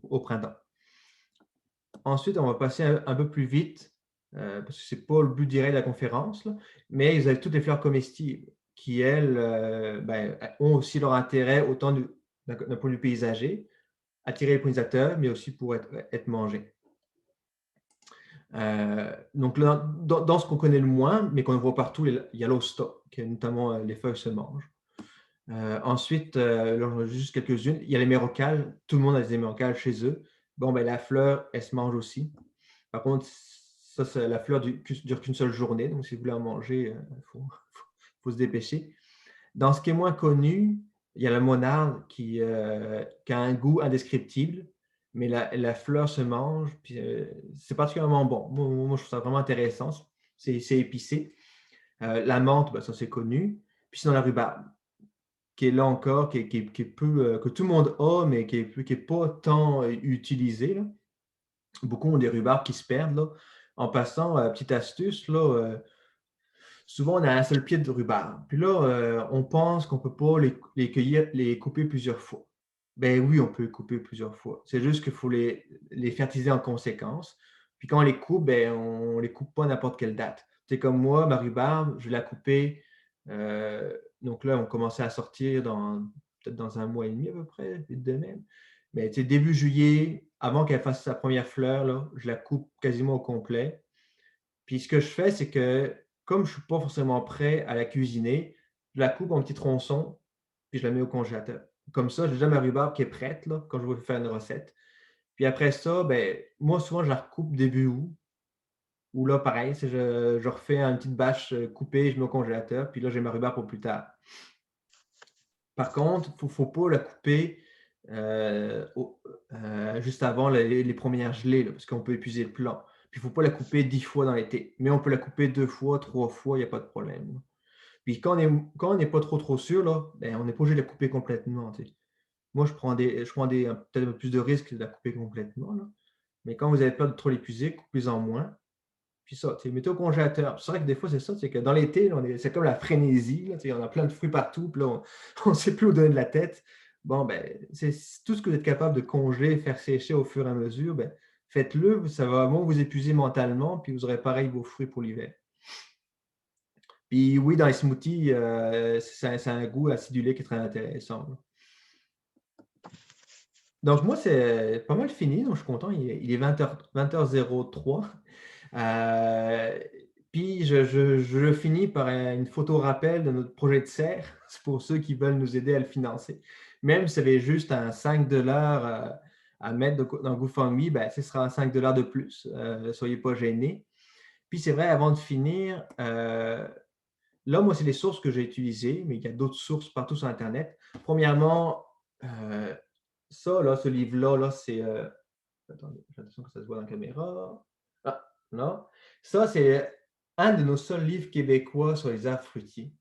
au printemps. Ensuite, on va passer un peu plus vite, parce que ce n'est pas le but direct de la conférence, là, mais vous avez toutes les fleurs comestibles qui, elles, ont aussi leur intérêt autant d'un point de vue paysager, attirer les pollinisateurs, mais aussi pour être mangées. Donc là, dans ce qu'on connaît le moins, mais qu'on voit partout, il y a l'hosta, qui est notamment les feuilles se mangent. Ensuite, juste quelques-unes, il y a les mérocales. Tout le monde a des mérocales chez eux. Bon, ben, la fleur, elle se mange aussi. Par contre, ça, la fleur dure qu'une seule journée. Donc, si vous voulez en manger, il faut se dépêcher. Dans ce qui est moins connu, il y a la monarde qui a un goût indescriptible, mais la fleur se mange. Puis, c'est particulièrement bon. Moi, je trouve ça vraiment intéressant. C'est épicé. La menthe, ben, ça, c'est connu. Puis, sinon, la rhubarbe, qui est là encore, qui est peu, que tout le monde a, mais qui n'est pas tant utilisé, là. Beaucoup ont des rhubarbes qui se perdent, là. En passant, petite astuce, là, souvent on a un seul pied de rhubarbe. Puis là, on pense qu'on ne peut pas les cueillir, les couper plusieurs fois. Ben oui, on peut les couper plusieurs fois. C'est juste qu'il faut les fertiliser en conséquence. Puis quand on les coupe, ben, on ne les coupe pas à n'importe quelle date. C'est comme moi, ma rhubarbe, je vais la couper. Donc là, on commençait à sortir peut-être dans un mois et demi à peu près, vite de même. Mais début juillet, avant qu'elle fasse sa première fleur, là, je la coupe quasiment au complet. Puis ce que je fais, c'est que comme je ne suis pas forcément prêt à la cuisiner, je la coupe en petits tronçons, puis je la mets au congélateur. Comme ça, j'ai déjà ma rhubarbe qui est prête là, quand je veux faire une recette. Puis après ça, ben, moi, souvent, je la recoupe début août. Ou là, pareil, je refais une petite bâche coupée, je mets au congélateur, puis là, j'ai ma rhubarbe pour plus tard. Par contre, il ne faut pas la couper juste avant les premières gelées, là, parce qu'on peut épuiser le plant. Puis il ne faut pas la couper 10 fois dans l'été. Mais on peut la couper 2 fois, 3 fois, il n'y a pas de problème. Puis quand on n'est pas trop sûr, là, ben, on n'est pas obligé de la couper complètement. Moi, je prends peut-être un peu plus de risques de la couper complètement. Là. Mais quand vous avez peur de trop l'épuiser, coupez-en moins. Puis ça, mettez au congélateur. C'est vrai que des fois, c'est ça, c'est que dans l'été, c'est comme la frénésie. Là, on a plein de fruits partout, puis là, on ne sait plus où donner de la tête. Bon, ben, c'est tout ce que vous êtes capable de congeler, faire sécher au fur et à mesure, ben, faites-le. Ça va vraiment vous épuiser mentalement, puis vous aurez pareil vos fruits pour l'hiver. Puis oui, dans les smoothies, c'est un goût acidulé qui est très intéressant. Là. Donc, moi, c'est pas mal fini, donc je suis content. Il est 20h03. Puis, je finis par une photo rappel de notre projet de serre. C'est pour ceux qui veulent nous aider à le financer. Même si vous avez juste un 5 $ à mettre dans GoFundMe, ben, ce sera un 5 $ de plus. Soyez pas gênés. Puis, c'est vrai, avant de finir, là, moi, c'est les sources que j'ai utilisées, mais il y a d'autres sources partout sur Internet. Premièrement, ça, là, ce livre-là, là, c'est… attendez, j'ai l'impression que ça se voit dans la caméra. Ah, non. Ça, c'est un de nos seuls livres québécois sur les arbres fruitiers.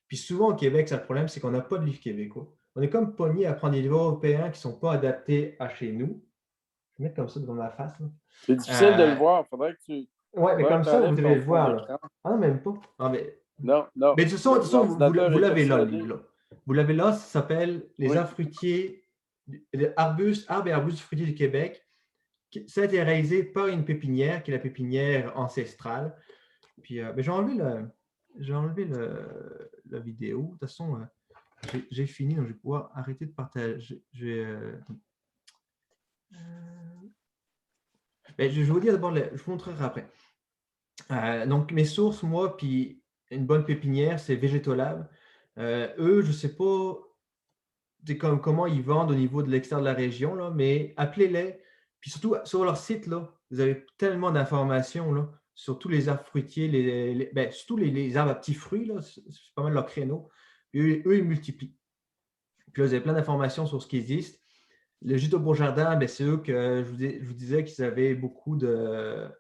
Puis souvent, au Québec, ça, le problème, c'est qu'on n'a pas de livres québécois. On est comme pogné à prendre des livres européens qui ne sont pas adaptés à chez nous. Je vais mettre comme ça devant ma face. C'est difficile de le voir. Il faudrait que tu… Oui, mais comme ça, vous devez le voir. Là. Ah non, même pas. Ah, mais… Non. Mais de toute façon, vous l'avez là, le livre. Là. Vous l'avez là, ça s'appelle « Les arbres fruitiers, arbres et arbustes fruitiers du Québec ». Ça a été réalisé par une pépinière, qui est la pépinière ancestrale. Puis, j'ai enlevé la vidéo. De toute façon, j'ai fini, donc je vais pouvoir arrêter de partager. Je vais vous dire d'abord, je vous montrerai après. Donc, mes sources, moi, puis une bonne pépinière, c'est Végétolab. Eux, je ne sais pas comment ils vendent au niveau de l'extérieur de la région, là, mais appelez-les. Puis surtout, sur leur site, là, vous avez tellement d'informations là, sur tous les arbres fruitiers, surtout les arbres à petits fruits, là, c'est pas mal leur créneau. Puis eux, ils multiplient. Puis là, vous avez plein d'informations sur ce qui existe. Le Gîte au Beau Jardin, ben, c'est eux que je vous disais qu'ils avaient beaucoup de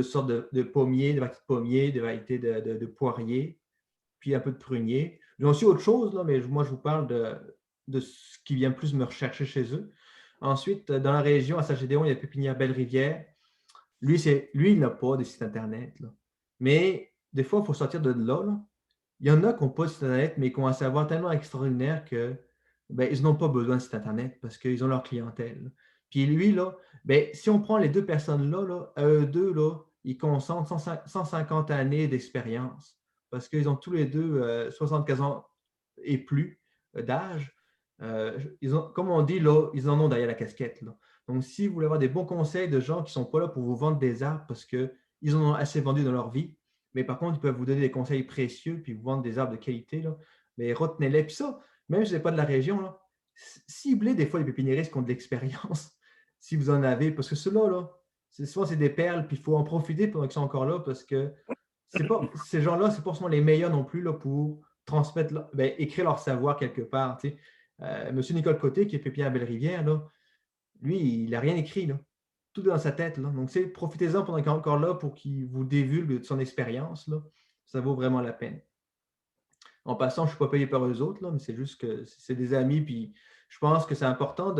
sortes de pommiers, de variétés de pommiers, de variétés de poiriers, puis un peu de pruniers. Ils ont aussi autre chose, là, mais moi, je vous parle de ce qui vient plus me rechercher chez eux. Ensuite, dans la région, à Saint-Gédéon, il y a Pépinière Belle-Rivière. Lui, il n'a pas de site Internet. Là. Mais des fois, il faut sortir de là, là. Il y en a qui n'ont pas de site Internet, mais qui ont un savoir tellement extraordinaire que ben, ils n'ont pas besoin de site Internet parce qu'ils ont leur clientèle, là. Puis lui, là, ben, si on prend les deux personnes-là, là, à eux deux, là, ils concentrent 150 années d'expérience parce qu'ils ont tous les deux 75 ans et plus d'âge. Comme on dit, là, ils en ont derrière la casquette, là. Donc, si vous voulez avoir des bons conseils de gens qui ne sont pas là pour vous vendre des arbres parce qu'ils en ont assez vendu dans leur vie, mais par contre, ils peuvent vous donner des conseils précieux puis vous vendre des arbres de qualité, là, mais retenez-les. Puis ça, même si vous n'êtes pas de la région, là, ciblez des fois les pépiniéristes qui ont de l'expérience, si vous en avez, parce que ceux-là, là, souvent, c'est des perles, puis il faut en profiter pendant qu'ils sont encore là, parce que ces gens-là, ce n'est pas forcément les meilleurs non plus là, pour transmettre, écrire leur savoir quelque part. Tu sais. Monsieur Nicole Côté, qui est pépinière à Belle-Rivière, là, lui, il n'a rien écrit, là. Tout dans sa tête. Là. Donc, profitez-en pendant qu'il est encore là pour qu'il vous divulgue de son expérience. Là. Ça vaut vraiment la peine. En passant, je ne suis pas payé par eux autres, là, mais c'est juste que c'est des amis. Puis je pense que c'est important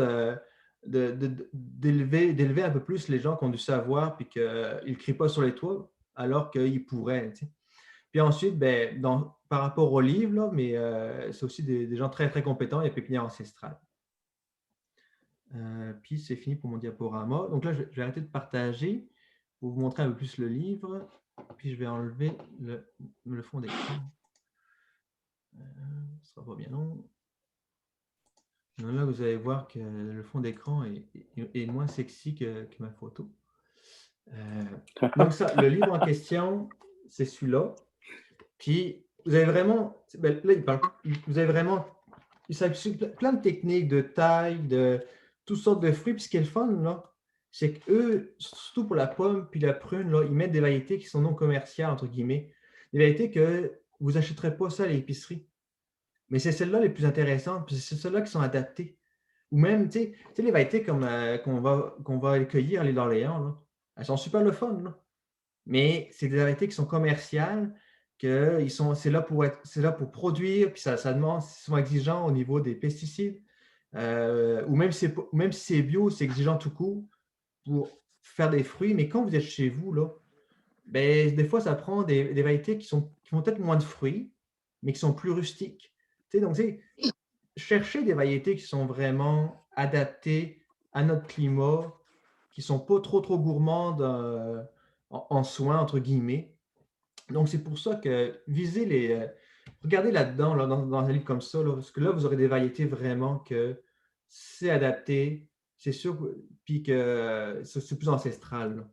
d'élever un peu plus les gens qui ont du savoir puis qu'ils ne crient pas sur les toits alors qu'ils pourraient. Tu sais. Puis ensuite, par rapport aux livres, là, mais c'est aussi des gens très, très compétents. Il y a Pépinière ancestrale. Puis c'est fini pour mon diaporama. Donc là, je vais arrêter de partager pour vous montrer un peu plus le livre. Puis je vais enlever le fond d'écran. Ce sera pas bien long. Donc là, vous allez voir que le fond d'écran est moins sexy que ma photo. Donc ça, le livre en question, c'est celui-là. Puis vous avez vraiment, là, vous avez vraiment, il s'appuie plein de techniques de taille, de toutes sortes de fruits. Puis ce qui est le fun, là, c'est qu'eux, surtout pour la pomme puis la prune, là, ils mettent des variétés qui sont non commerciales, entre guillemets. Des variétés que vous n'achèterez pas ça à l'épicerie. Mais c'est celles-là les plus intéressantes, puis c'est celles-là qui sont adaptées. Ou même, tu sais, les variétés qu'on va cueillir à l'île d'Orléans, là, elles sont super le fun, là. Mais c'est des variétés qui sont commerciales, c'est là pour produire, puis ça demande, ils sont exigeants au niveau des pesticides. Ou même si c'est bio, c'est exigeant tout court pour faire des fruits. Mais quand vous êtes chez vous, là, des fois, ça prend des variétés qui vont peut-être moins de fruits, mais qui sont plus rustiques. Donc, chercher des variétés qui sont vraiment adaptées à notre climat, qui ne sont pas trop gourmandes en soins, entre guillemets. Donc, c'est pour ça que regardez là-dedans, là, dans un livre comme ça, là, parce que là, vous aurez des variétés vraiment que c'est adapté, c'est sûr, puis que c'est plus ancestral.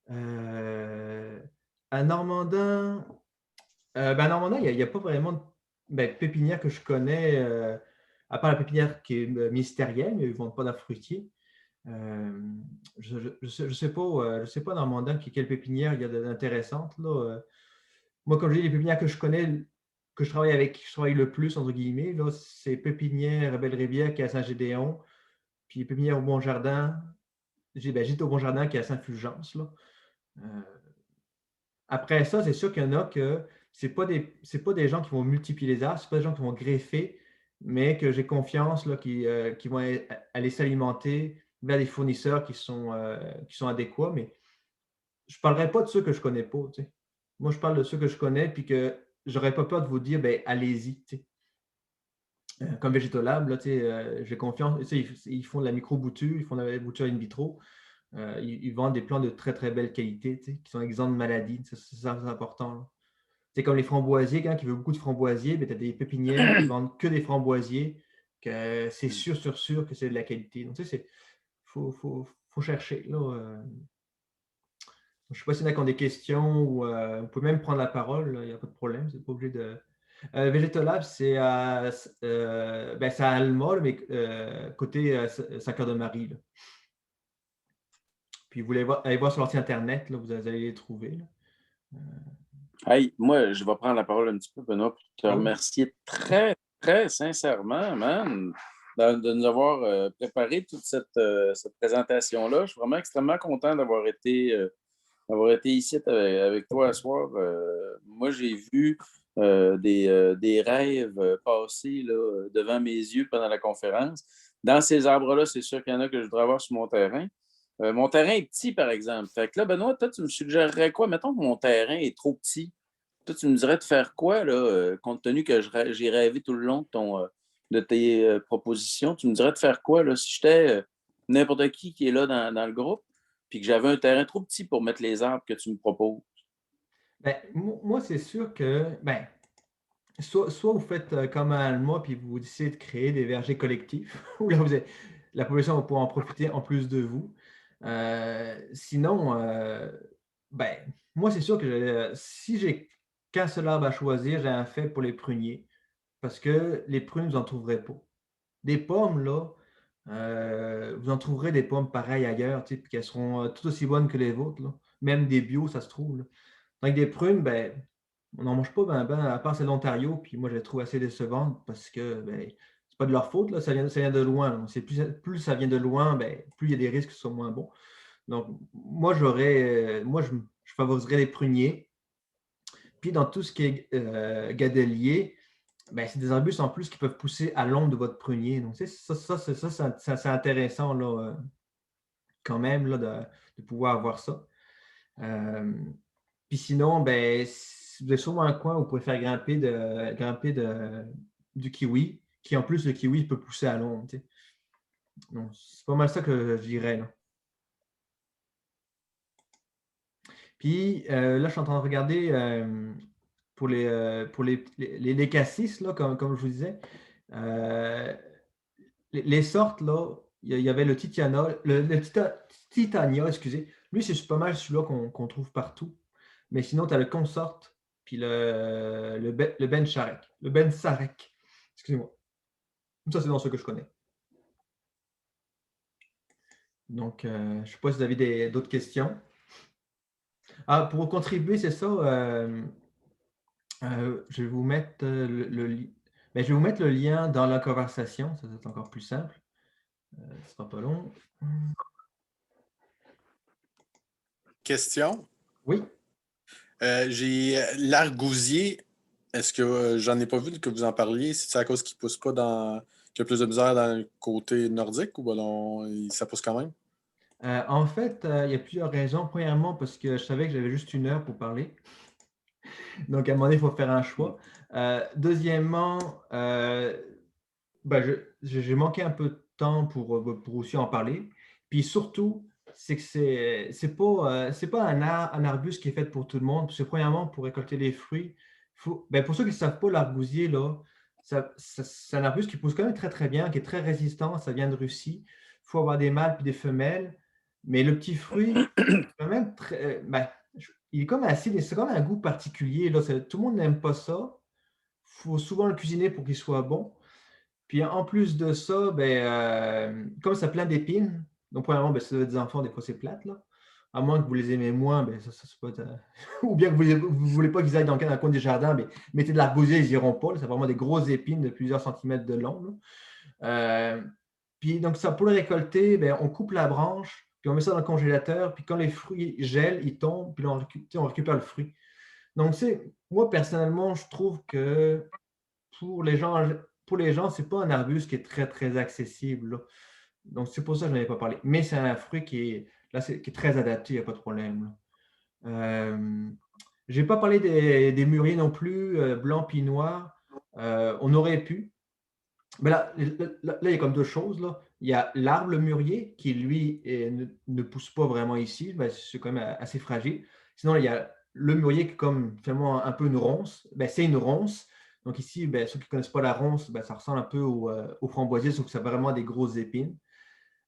À Normandin, à Normandin, il n'y a pas vraiment de pépinière que je connais, à part la pépinière qui est ministérielle, mais ils ne vendent pas d'arbres fruitiers. Je ne sais pas dans Normandin quelle pépinière il y a d'intéressante. Moi, comme je dis, les pépinières que je connais, que je travaille le plus, entre guillemets, là, c'est Pépinière Belle-Rivière qui est à Saint-Gédéon, puis Pépinière au Bon-Jardin. J'étais au Bon-Jardin qui est à Saint-Fulgence. Là. Après ça, c'est sûr qu'il y en a que ce n'est pas des gens qui vont multiplier les arbres, ce pas des gens qui vont greffer, mais que j'ai confiance là, qui vont aller s'alimenter vers des fournisseurs qui sont adéquats. Mais je ne parlerai pas de ceux que je ne connais pas. Tu sais. Moi, je parle de ceux que je connais puis que je n'aurais pas peur de vous dire, allez-y. Tu sais. Comme Végétolab, là, j'ai confiance. Tu sais, ils font de la micro-bouture, ils font de la bouture in vitro. Ils vendent des plants de très, très belle qualité, qui sont exempts de maladies. C'est important. C'est comme les framboisiers, quand qui veut beaucoup de framboisiers, tu as des pépinières qui vendent que des framboisiers, que c'est sûr que c'est de la qualité. Donc, tu sais, faut chercher. Là, je ne sais pas s'il y en a qui ont des questions ou vous pouvez même prendre la parole, il n'y a pas de problème, c'est pas obligé de. Végétolab, c'est à Alma, mais côté Saint-Cœur-de-Marie. Puis vous allez voir sur leur site Internet, là, vous allez les trouver. Hey, moi, je vais prendre la parole un petit peu, Benoît, pour te remercier très, très sincèrement, man, de nous avoir préparé toute cette présentation-là. Je suis vraiment extrêmement content d'avoir été ici avec toi ce soir. Moi, j'ai vu des rêves passer là, devant mes yeux pendant la conférence. Dans ces arbres-là, c'est sûr qu'il y en a que je voudrais avoir sur mon terrain. Mon terrain est petit, par exemple. Fait que là, Benoît, toi, tu me suggérerais quoi? Mettons que mon terrain est trop petit. Toi, tu me dirais de faire quoi, là, compte tenu que j'ai rêvé tout le long de tes propositions? Tu me dirais de faire quoi, là, si j'étais n'importe qui est là dans le groupe, puis que j'avais un terrain trop petit pour mettre les arbres que tu me proposes? Ben, moi, c'est sûr que ben, soit vous faites comme Alma, puis vous décidez de créer des vergers collectifs, où là, la population va pouvoir en profiter en plus de vous. Sinon, ben, moi, c'est sûr que si j'ai qu'un seul arbre à choisir, j'ai un fait pour les pruniers, parce que les prunes, vous n'en trouverez pas. Des pommes, là, vous en trouverez des pommes pareilles ailleurs, tu sais, puis qu'elles seront tout aussi bonnes que les vôtres, là. Même des bio, ça se trouve, là. Tandis que des prunes, ben, on n'en mange pas à part celles d'Ontario, puis moi je les trouve assez décevantes parce que ben, c'est pas de leur faute, là, ça vient de loin. Donc, plus ça vient de loin, ben, plus il y a des risques que ce soit moins bon. Donc, je favoriserais les pruniers. Puis dans tout ce qui est gadelier, ben, c'est des arbustes en plus qui peuvent pousser à l'ombre de votre prunier. Donc, c'est intéressant là, quand même là, de pouvoir avoir ça. Euh, Puis sinon, ben, si vous avez sûrement un coin où vous pouvez faire grimper du kiwi, qui en plus, le kiwi il peut pousser à l'ombre. Tu sais. Donc, c'est pas mal ça que je dirais. Là. Puis là, je suis en train de regarder pour les cassis, là, comme je vous disais. Euh, les sortes, là, il y avait le Titania, Titania, excusez. Lui, c'est pas mal celui-là qu'on trouve partout. Mais sinon, tu as le Consort, puis le Ben Charek. Le Ben Sarek. Excusez-moi. Ça, c'est dans ceux que je connais. Donc, je ne sais pas si vous avez d'autres questions. Ah, pour contribuer, c'est ça. Je vais vous mettre ben, je vais vous mettre le lien dans la conversation. Ça va être encore plus simple. Ce sera pas long. Question. Oui. J'ai l'argousier. Est-ce que j'en ai pas vu que vous en parliez? C'est à cause qu'il ne pousse pas qu'il y a plus de misère dans le côté nordique ou ça pousse quand même? En fait, il y a plusieurs raisons. Premièrement, parce que je savais que j'avais juste 1 heure pour parler. Donc, à un moment donné, il faut faire un choix. Deuxièmement, ben, j'ai manqué un peu de temps pour aussi en parler. Puis surtout, c'est que c'est pas un arbuste qui est fait pour tout le monde. Parce que premièrement, pour récolter les fruits, ben, pour ceux qui ne savent pas, l'argousier, là, c'est un arbuste qui pousse quand même très, très bien, qui est très résistant. Ça vient de Russie. Il faut avoir des mâles puis des femelles. Mais le petit fruit, quand même ben, il est comme acide et c'est comme un goût particulier. Là. Tout le monde n'aime pas ça. Il faut souvent le cuisiner pour qu'il soit bon. Puis en plus de ça, ben, comme ça a plein d'épines, donc premièrement, ben, si vous avez des enfants, des fois c'est plate, là. À moins que vous les aimez moins, ben, ça c'est pas ou bien que vous ne voulez pas qu'ils aillent dans le coin du jardin, mais mettez de l'argousier, ils n'iront pas. C'est vraiment des grosses épines de plusieurs centimètres de long. Puis donc ça, pour le récolter, ben, on coupe la branche, puis on met ça dans le congélateur, puis quand les fruits gèlent, ils tombent, puis là, on récupère le fruit. Donc, moi, personnellement, je trouve que pour les gens, ce n'est pas un arbuste qui est très, très accessible. Là. Donc, c'est pour ça que je n'en ai pas parlé. Mais c'est un fruit qui est très adapté, il n'y a pas de problème. Je n'ai pas parlé des mûriers non plus, blanc puis noir. On aurait pu. Mais là, il y a comme 2 choses. Là. Il y a l'arbre mûrier qui, lui, ne pousse pas vraiment ici. Ben, c'est quand même assez fragile. Sinon, il y a le mûrier qui est comme finalement un peu une ronce. Ben, c'est une ronce. Donc ici, ben, ceux qui ne connaissent pas la ronce, ben, ça ressemble un peu au framboisier, sauf que ça a vraiment des grosses épines.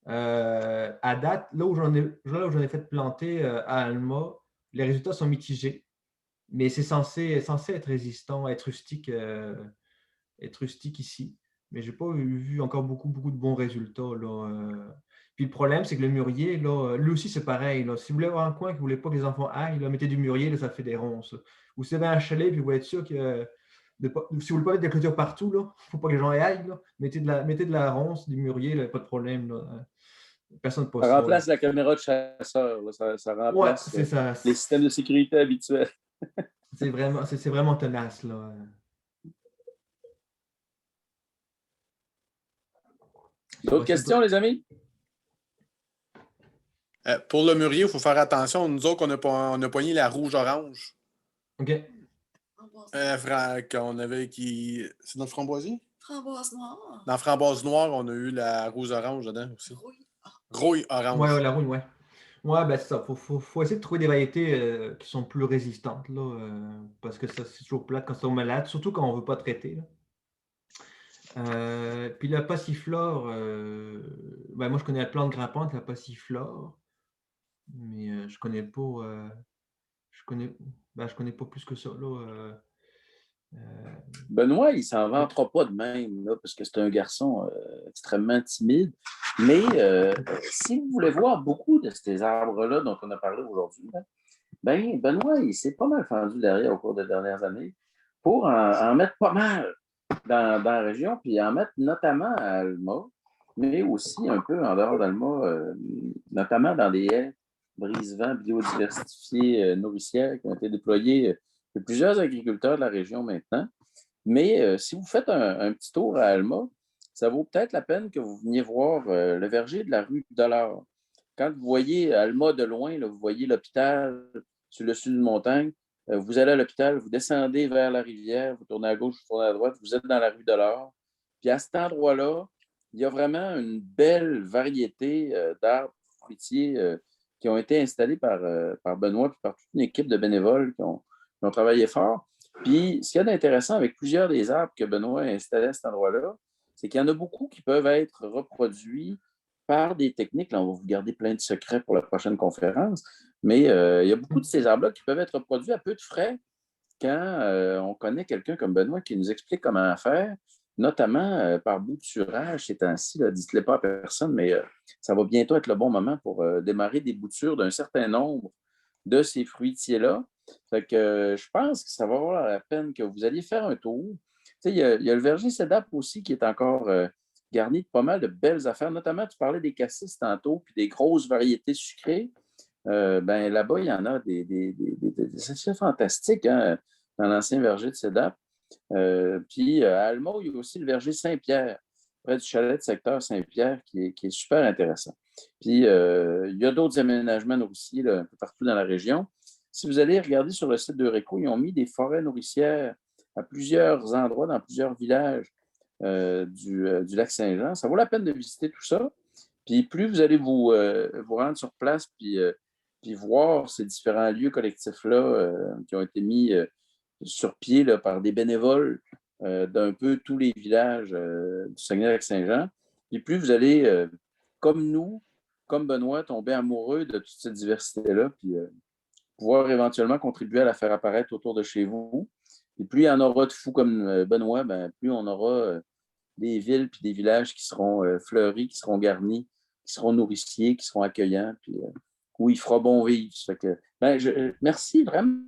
À date, là où j'en ai fait planter à Alma, les résultats sont mitigés. Mais c'est censé être résistant, être rustique ici. Mais je n'ai pas vu encore beaucoup, beaucoup de bons résultats. Là. Puis le problème, c'est que le mûrier, là, lui aussi, c'est pareil. Là. Si vous voulez avoir un coin que vous ne voulez pas que les enfants aillent, là, mettez du mûrier, là, ça fait des ronces. Ou si vous avez un chalet, puis vous voulez être sûr que si vous ne voulez pas mettre des clôtures partout, il ne faut pas que les gens y aillent. Là. Mettez de la ronce, du mûrier, là, pas de problème. Là. Personne ne pose Ça ça. remplace la caméra de chasseur. Là. Ça Ouais, remplace c'est ça. les systèmes de sécurité habituels. C'est vraiment tenace. Là. D'autres questions, les amis? Pour le mûrier, il faut faire attention. Nous autres, on a poigné la rouge-orange. OK. Qu'on avait qui. C'est dans le framboisier? Framboise noire. Dans la framboise noire, on a eu la rose orange dedans aussi. Rouille orange. Ouais, la rouille, ouais. Ouais, ben c'est ça. Faut essayer de trouver des variétés qui sont plus résistantes, là, parce que ça, c'est toujours plate quand c'est malade, surtout quand on ne veut pas traiter, là. Puis la passiflore, ben moi je connais la plante grimpante, la passiflore, mais je connais pas, je connais pas plus que ça, là. Benoît, il s'en vantera pas de même, là, parce que c'est un garçon extrêmement timide. Mais si vous voulez voir beaucoup de ces arbres-là dont on a parlé aujourd'hui, là, ben, Benoît, il s'est pas mal fendu derrière au cours des dernières années pour en mettre pas mal dans la région, puis en mettre notamment à Alma, mais aussi un peu en dehors d'Alma, notamment dans des haies brise-vent biodiversifiées nourricières qui ont été déployées de plusieurs agriculteurs de la région maintenant. Mais si vous faites un petit tour à Alma, ça vaut peut-être la peine que vous veniez voir le verger de la rue Dollard. Quand vous voyez Alma de loin, là, vous voyez l'hôpital sur le dessus d'une montagne, vous allez à l'hôpital, vous descendez vers la rivière, vous tournez à gauche, vous tournez à droite, vous êtes dans la rue Dollard. Puis à cet endroit-là, il y a vraiment une belle variété d'arbres fruitiers qui ont été installés par Benoît et par toute une équipe de bénévoles qui ont travaillé fort. Puis, ce qu'il y a d'intéressant avec plusieurs des arbres que Benoît a installés à cet endroit-là, c'est qu'il y en a beaucoup qui peuvent être reproduits par des techniques. Là, on va vous garder plein de secrets pour la prochaine conférence, mais il y a beaucoup de ces arbres-là qui peuvent être reproduits à peu de frais quand on connaît quelqu'un comme Benoît qui nous explique comment faire, notamment par bouturage ces temps-ci. Dites-le pas à personne, mais ça va bientôt être le bon moment pour démarrer des boutures d'un certain nombre de ces fruitiers-là. Fait que je pense que ça va valoir la peine que vous alliez faire un tour. Il y a le verger Cédap aussi qui est encore garni de pas mal de belles affaires. Notamment, tu parlais des cassis tantôt, puis des grosses variétés sucrées. Ben, là-bas, il y en a des assez fantastiques hein, dans l'ancien verger de Cédap. Puis à Alma, il y a aussi le verger Saint-Pierre, près du chalet de secteur Saint-Pierre, qui est super intéressant. Puis il y a d'autres aménagements nourriciers là, un peu partout dans la région. Si vous allez regarder sur le site d'Eureco, ils ont mis des forêts nourricières à plusieurs endroits, dans plusieurs villages du lac Saint-Jean. Ça vaut la peine de visiter tout ça. Puis plus vous allez vous rendre sur place, puis voir ces différents lieux collectifs-là qui ont été mis sur pied là, par des bénévoles d'un peu tous les villages du Saguenay-Lac-Saint-Jean. Puis plus vous allez, comme nous, comme Benoît, tomber amoureux de toute cette diversité-là, puis pouvoir éventuellement contribuer à la faire apparaître autour de chez vous. Et plus il y en aura de fous comme Benoît, ben, plus on aura des villes puis des villages qui seront fleuris, qui seront garnis, qui seront nourriciers, qui seront accueillants, puis où il fera bon vivre. Que, ben, merci vraiment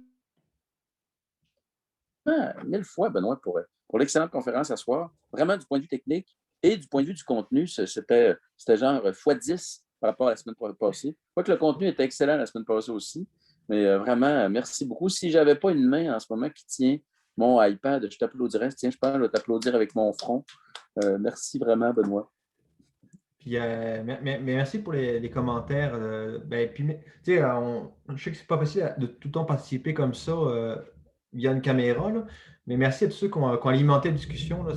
mille fois, Benoît, pour l'excellente conférence à soir. Vraiment, du point de vue technique et du point de vue du contenu, c'était genre x10 par rapport à la semaine passée. Je crois que le contenu était excellent la semaine passée aussi. Mais vraiment, merci beaucoup. Si je n'avais pas une main en ce moment qui tient mon iPad, je t'applaudirais. Tiens, je pense que je vais t'applaudir avec mon front. Merci vraiment, Benoît. Puis, mais merci pour les commentaires. Ben, puis, je sais que c'est pas facile de tout le temps participer comme ça via une caméra, là, mais merci à tous ceux qui ont alimenté la discussion. Là,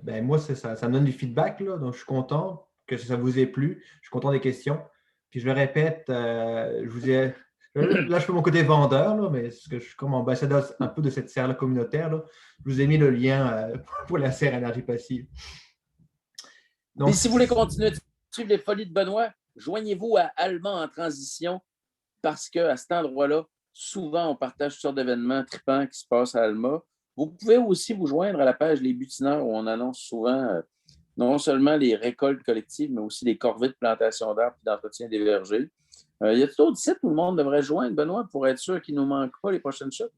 ben, moi, ça me donne du feedback, là, donc je suis content que ça vous ait plu. Je suis content des questions. Puis je le répète, je vous ai... Là, je fais mon côté vendeur, là, mais parce que je suis comme ambassadeur un peu de cette serre communautaire. Là. Je vous ai mis le lien pour la serre énergie passive. Donc, et si vous voulez continuer de suivre les folies de Benoît, joignez-vous à Allemand en transition parce qu'à cet endroit-là, souvent, on partage toutes sortes d'événements tripants qui se passent à Alma. Vous pouvez aussi vous joindre à la page Les Butineurs où on annonce souvent non seulement les récoltes collectives, mais aussi les corvées de plantation d'arbres et d'entretien des vergers. Y a-t-il d'autres sites où le monde devrait joindre, Benoît, pour être sûr qu'il ne nous manque pas les prochaines choses?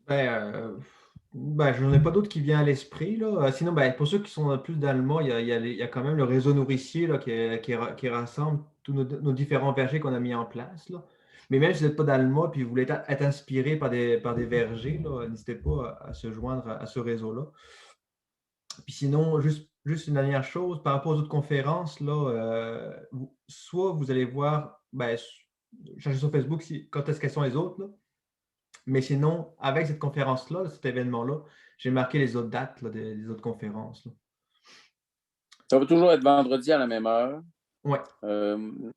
Je n'en ai pas d'autres qui viennent à l'esprit. Là. Sinon, pour ceux qui sont plus d'Alma, il y a quand même le réseau nourricier là, qui rassemble tous nos différents vergers qu'on a mis en place. Là. Mais même si vous n'êtes pas d'Alma et vous voulez être inspiré par des vergers, n'hésitez pas à se joindre à ce réseau-là. Puis sinon, juste une dernière chose, par rapport aux autres conférences, là, soit vous allez voir, cherchez sur Facebook quand est-ce qu'elles sont les autres. Là. Mais sinon, avec cette conférence-là, cet événement-là, j'ai marqué les autres dates là, des autres conférences. Là. Ça va toujours être vendredi à la même heure. Ouais.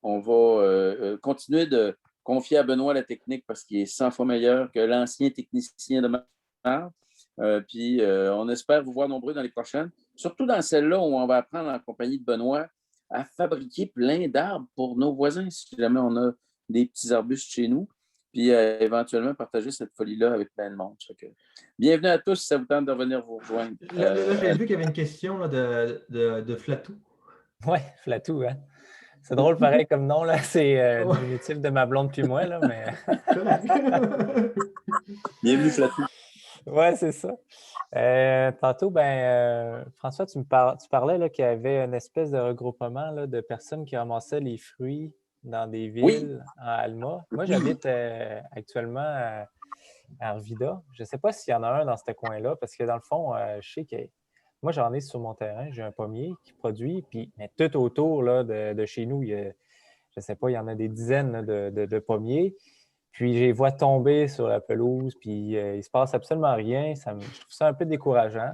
On va continuer de confier à Benoît la technique parce qu'il est 100 fois meilleur que l'ancien technicien de Marc. Puis on espère vous voir nombreux dans les prochaines. Surtout dans celle-là où on va apprendre en compagnie de Benoît à fabriquer plein d'arbres pour nos voisins, si jamais on a des petits arbustes chez nous. Puis éventuellement partager cette folie-là avec plein de monde. Bienvenue à tous si ça vous tente de venir vous rejoindre. Là, j'ai vu qu'il y avait une question là, de Flatou. Oui, Flatou, hein? C'est drôle pareil comme nom, là. C'est diminutif de ma blonde puis moi, là, mais. Bienvenue, Flatou. Oui, c'est ça. Tantôt, François, tu parlais qu'il y avait une espèce de regroupement là, de personnes qui ramassaient les fruits dans des villes en Alma. Moi, j'habite actuellement à Arvida. Je ne sais pas s'il y en a un dans ce coin-là, parce que dans le fond, je sais que moi, j'en ai sur mon terrain. J'ai un pommier qui produit, mais tout autour là, de chez nous, je ne sais pas, il y en a des dizaines là, de pommiers. Puis, je les vois tomber sur la pelouse, puis il ne se passe absolument rien. Je trouve ça un peu décourageant.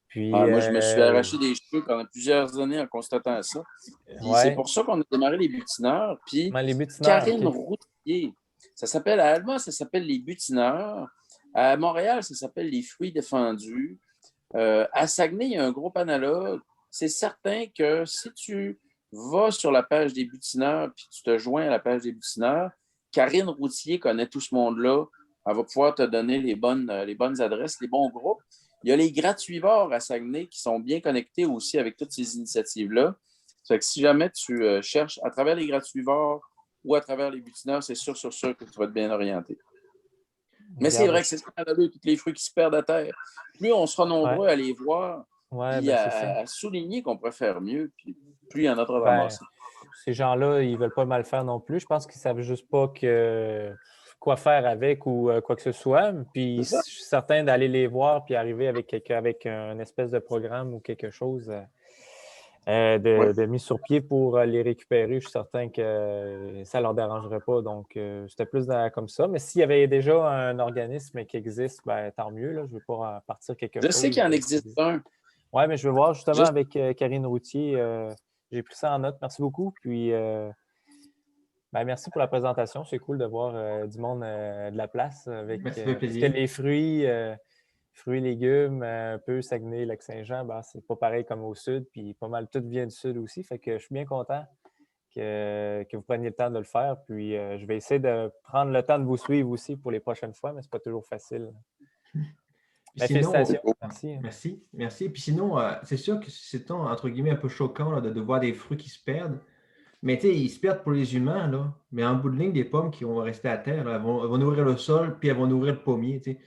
Puis, moi, je me suis arraché des cheveux pendant plusieurs années en constatant ça. C'est pour ça qu'on a démarré les butineurs. Puis, les butineurs, Karine Routier, ça s'appelle à Alma, ça s'appelle les butineurs. À Montréal, ça s'appelle les fruits défendus. À Saguenay, il y a un groupe analogue. C'est certain que si tu vas sur la page des butineurs puis tu te joins à la page des butineurs, Karine Routier connaît tout ce monde-là. Elle va pouvoir te donner les bonnes adresses, les bons groupes. Il y a les gratuivores à Saguenay qui sont bien connectés aussi avec toutes ces initiatives-là. Ça fait que si jamais tu cherches à travers les gratuivores ou à travers les butineurs, c'est sûr que tu vas être bien orienté. Mais c'est vrai que c'est scandaleux, tous les fruits qui se perdent à terre. Plus on sera nombreux à les voir, puis à souligner qu'on pourrait faire mieux, puis plus il y en a trop à ramasser. Ces gens-là, ils ne veulent pas mal faire non plus. Je pense qu'ils ne savent juste pas quoi faire avec ou quoi que ce soit. Puis je suis certain d'aller les voir puis arriver avec une espèce de programme ou quelque chose de mis sur pied pour les récupérer. Je suis certain que ça ne leur dérangerait pas. Donc, c'était plus comme ça. Mais s'il y avait déjà un organisme qui existe, tant mieux. Là. Je ne veux pas partir quelque chose. Je sais qu'il en existe un. Oui, mais je veux voir justement avec Karine Routier. J'ai pris ça en note. Merci beaucoup. Puis, merci pour la présentation. C'est cool de voir du monde de la place avec ça fait plaisir. parce que les fruits, légumes, un peu Saguenay, Lac-Saint-Jean, c'est pas pareil comme au sud. Puis pas mal, tout vient du sud aussi. Fait que je suis bien content que vous preniez le temps de le faire. Puis je vais essayer de prendre le temps de vous suivre aussi pour les prochaines fois, mais c'est pas toujours facile. Félicitations. Merci. Puis sinon, c'est sûr que c'est entre guillemets un peu choquant là, de voir des fruits qui se perdent. Mais tu sais, ils se perdent pour les humains, là. Mais en bout de ligne, des pommes qui vont rester à terre, là, elles vont nourrir le sol, puis elles vont nourrir le pommier, tu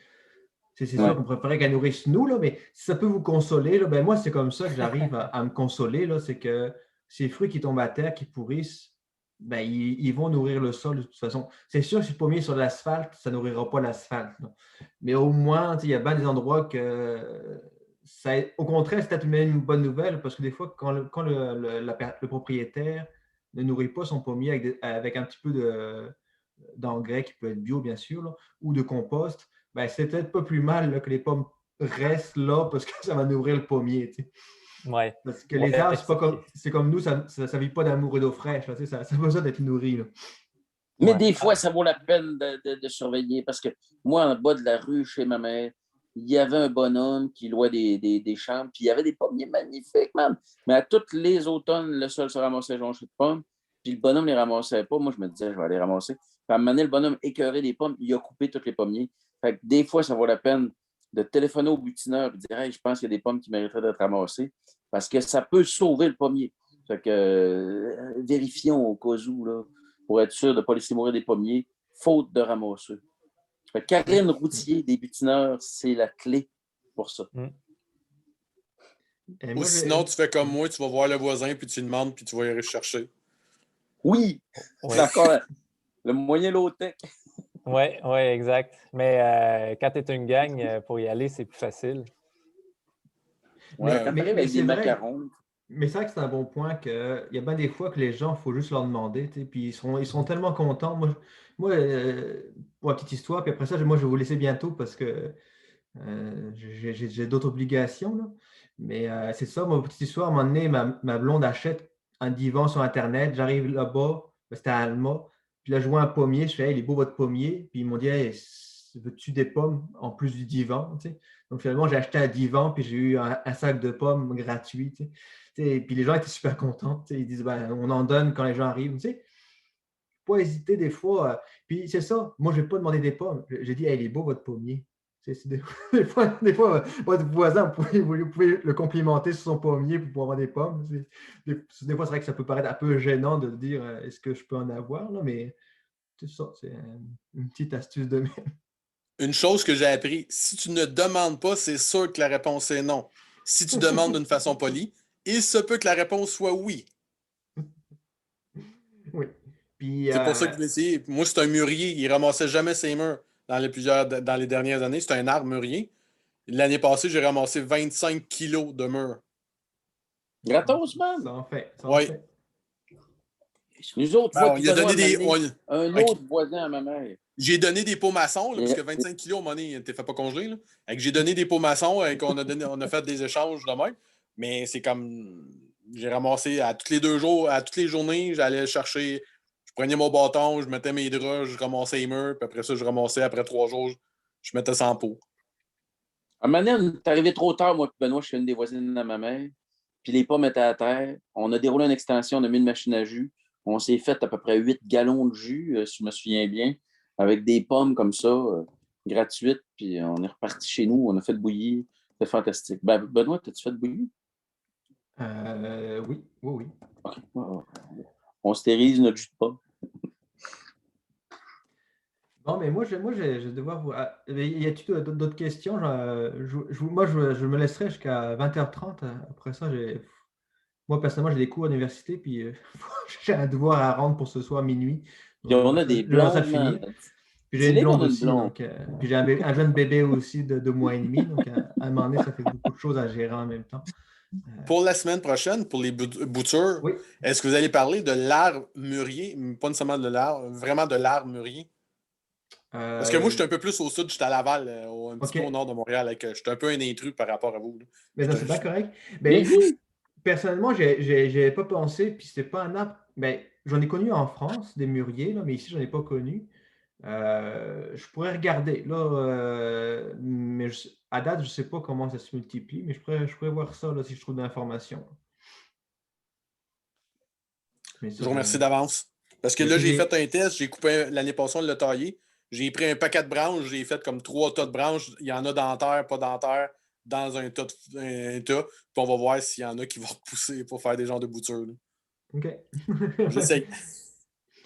sais. C'est sûr qu'on préférait qu'elles nourrissent nous, là, mais si ça peut vous consoler, là, moi, c'est comme ça que j'arrive à me consoler, là, c'est que ces fruits qui tombent à terre, qui pourrissent, ils vont nourrir le sol de toute façon. C'est sûr que si le pommier est sur l'asphalte, ça ne nourrira pas l'asphalte. Mais au moins, il y a bien des endroits que au contraire, c'est peut-être une bonne nouvelle parce que des fois, quand le propriétaire ne nourrit pas son pommier avec un petit peu d'engrais qui peut être bio, bien sûr, là, ou de compost, c'est peut-être pas plus mal là, que les pommes restent là parce que ça va nourrir le pommier. Tu sais. Ouais. Parce que les arbres, c'est comme nous, ça ne vit pas d'amour et d'eau fraîche. Là, tu sais, ça a besoin d'être nourri. Là. Mais des fois, ça vaut la peine de surveiller parce que moi, en bas de la rue, chez ma mère, il y avait un bonhomme qui louait des champs, puis il y avait des pommiers magnifiques, man. Mais à tous les automnes, le sol se ramassait jonché de pommes, puis le bonhomme ne les ramassait pas. Moi, je me disais, je vais aller ramasser. Puis à un moment donné, le bonhomme écœurait des pommes, il a coupé tous les pommiers. Fait que des fois, ça vaut la peine de téléphoner au butineur et de dire, hey, je pense qu'il y a des pommes qui mériteraient d'être ramassées parce que ça peut sauver le pommier. Fait que vérifions au cas où, là, pour être sûr de ne pas laisser mourir des pommiers, faute de ramasser. Karine Routier, des butineurs, c'est la clé pour ça. Ou sinon, tu fais comme moi, tu vas voir le voisin, puis tu lui demandes, puis tu vas y aller chercher. Oui, d'accord. Le moyen low-tech. Oui, exact. Mais quand tu es une gang, pour y aller, c'est plus facile. Ouais, quand tu arrives avec des macarons. Mais c'est vrai que c'est un bon point qu'il y a bien des fois que les gens, il faut juste leur demander. Puis ils seront tellement contents. Moi, Moi, pour la petite histoire, puis après ça, moi, je vais vous laisser bientôt parce que j'ai d'autres obligations. Là. Mais c'est ça, ma petite histoire. À un moment donné, ma blonde achète un divan sur Internet. J'arrive là-bas, c'était à Alma. Puis là, je vois un pommier. Je fais, hey, il est beau votre pommier. Puis ils m'ont dit, hey, veux-tu des pommes en plus du divan? Tu sais? Donc finalement, j'ai acheté un divan, puis j'ai eu un sac de pommes gratuit. Tu sais? Puis les gens étaient super contents. Tu sais? Ils disent, ben, on en donne quand les gens arrivent. Tu sais? Pas hésiter des fois. Puis c'est ça, moi, je n'ai pas demandé des pommes. J'ai dit, hey, il est beau votre pommier. Des fois, votre voisin, vous pouvez le complimenter sur son pommier pour avoir des pommes. Des fois, c'est vrai que ça peut paraître un peu gênant de dire est-ce que je peux en avoir, là, mais c'est ça, c'est une petite astuce de même. Une chose que j'ai appris, si tu ne demandes pas, c'est sûr que la réponse est non. Si tu demandes d'une façon polie, il se peut que la réponse soit oui. Oui. Puis, c'est pour ça que je l'ai essayé. Moi, c'est un mûrier. Il ramassait jamais ses murs dans les dernières années. C'est un arbre mûrier. L'année passée, j'ai ramassé 25 kilos de mûres. Gratos, man! Ça en fait. Oui. Nous autres, il a donné un autre voisin à ma mère. J'ai donné des pots maçons, là, parce que 25 kilos, à un moment donné, t'es fait pas congeler. Là. J'ai donné des pots maçons et on a fait des échanges de même. Mais c'est comme. J'ai ramassé à tous les 2 jours, à toutes les journées, j'allais chercher. Je prenais mon bâton, je mettais mes draps, je ramassais les murs, puis après ça, je ramassais après 3 jours, je mettais 100 pots. À un moment donné, on est arrivé trop tard, moi et Benoît, je suis une des voisines de ma mère. Puis les pommes étaient à terre. On a déroulé une extension, on a mis une machine à jus. On s'est fait à peu près 8 gallons de jus, si je me souviens bien, avec des pommes comme ça, gratuites. Puis on est reparti chez nous, on a fait bouillir. C'était fantastique. Ben, Benoît, t'as-tu fait bouillir? Oui. Okay. On stérilise notre jus de pomme. Non, mais moi, je vais devoir vous. Y a-t-il d'autres questions? Moi, je me laisserai jusqu'à 20h30. Après ça, moi, personnellement, j'ai des cours à l'université, puis j'ai un devoir à rendre pour ce soir minuit. Puis on a des blondes. Puis j'ai une blonde aussi. Donc, puis j'ai un jeune bébé aussi de 2 mois et demi. Donc, à un moment donné, ça fait beaucoup de choses à gérer en même temps. Pour la semaine prochaine, pour les boutures, oui. Est-ce que vous allez parler de l'arbre mûrier, pas nécessairement de l'arbre, vraiment de l'arbre mûrier? Parce que moi, je suis un peu plus au sud, je suis à Laval, un petit peu au nord de Montréal. Je suis un peu un intrus par rapport à vous. Là. Mais non, c'est pas correct. Ben, personnellement, j'ai pas pensé, puis c'est pas un arbre. Ben, j'en ai connu en France, des mûriers, là, mais ici, j'en ai pas connu. Je pourrais regarder, là, mais à date, je sais pas comment ça se multiplie, mais je pourrais voir ça là, si je trouve de l'information. Je vous remercie d'avance. Parce que là, j'ai fait un test, j'ai coupé l'année passée, on l'a taillé. J'ai pris un paquet de branches, j'ai fait comme 3 tas de branches. Il y en a dentaires, pas dentaires, dans un tas. Puis on va voir s'il y en a qui vont repousser pour faire des genres de boutures. Là. OK. J'essaye.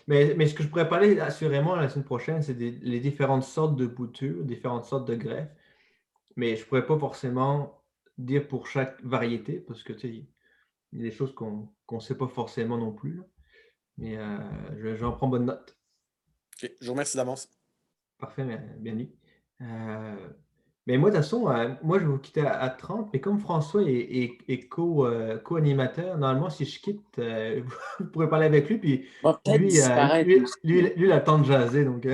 Mais ce que je pourrais parler assurément la semaine prochaine, c'est les différentes sortes de boutures, différentes sortes de greffes. Mais je ne pourrais pas forcément dire pour chaque variété, parce que il y a des choses qu'on ne sait pas forcément non plus. Là. Mais j'en prends bonne note. OK. Je vous remercie d'avance. Parfait, bien dit. Mais moi, de toute façon, moi, je vais vous quitter à 30, mais comme François est co-animateur, normalement, si je quitte, vous pourrez parler avec lui, puis lui, il a le temps de jaser, donc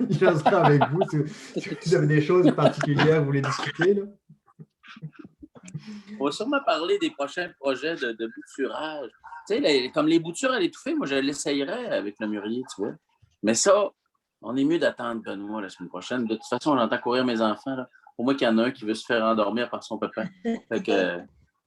il jasera avec vous si vous avez des choses particulières que vous voulez discuter. Là. On va sûrement parler des prochains projets de bouturage. Tu sais, comme les boutures à l'étouffée, moi, je l'essayerais avec le mûrier, tu vois. Mais ça, on est mieux d'attendre Benoît la semaine prochaine. De toute façon, j'entends courir mes enfants. Là. Pour moi, qu'il y en a un qui veut se faire endormir par son papa. Fait que,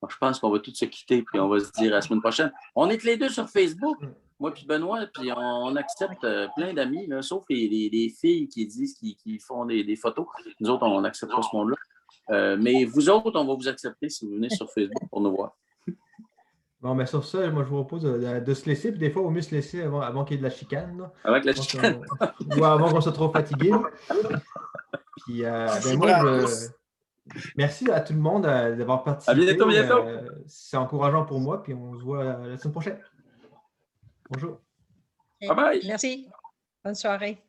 je pense qu'on va tous se quitter puis on va se dire à la semaine prochaine. On est que les deux sur Facebook, moi puis Benoît, puis on accepte plein d'amis, là, sauf les filles qui disent qu'ils font des photos. Nous autres, on n'accepte pas ce monde-là. Mais vous autres, on va vous accepter si vous venez sur Facebook pour nous voir. Bon, mais sur ça, moi, je vous propose de se laisser. Puis des fois, il vaut mieux se laisser avant qu'il y ait de la chicane. Là. Avec la chicane. Ou avant qu'on soit trop fatigué. Puis, moi, merci à tout le monde d'avoir participé. À bientôt. C'est encourageant pour moi. Puis on se voit la semaine prochaine. Bonjour. Bye bye. Merci. Bonne soirée.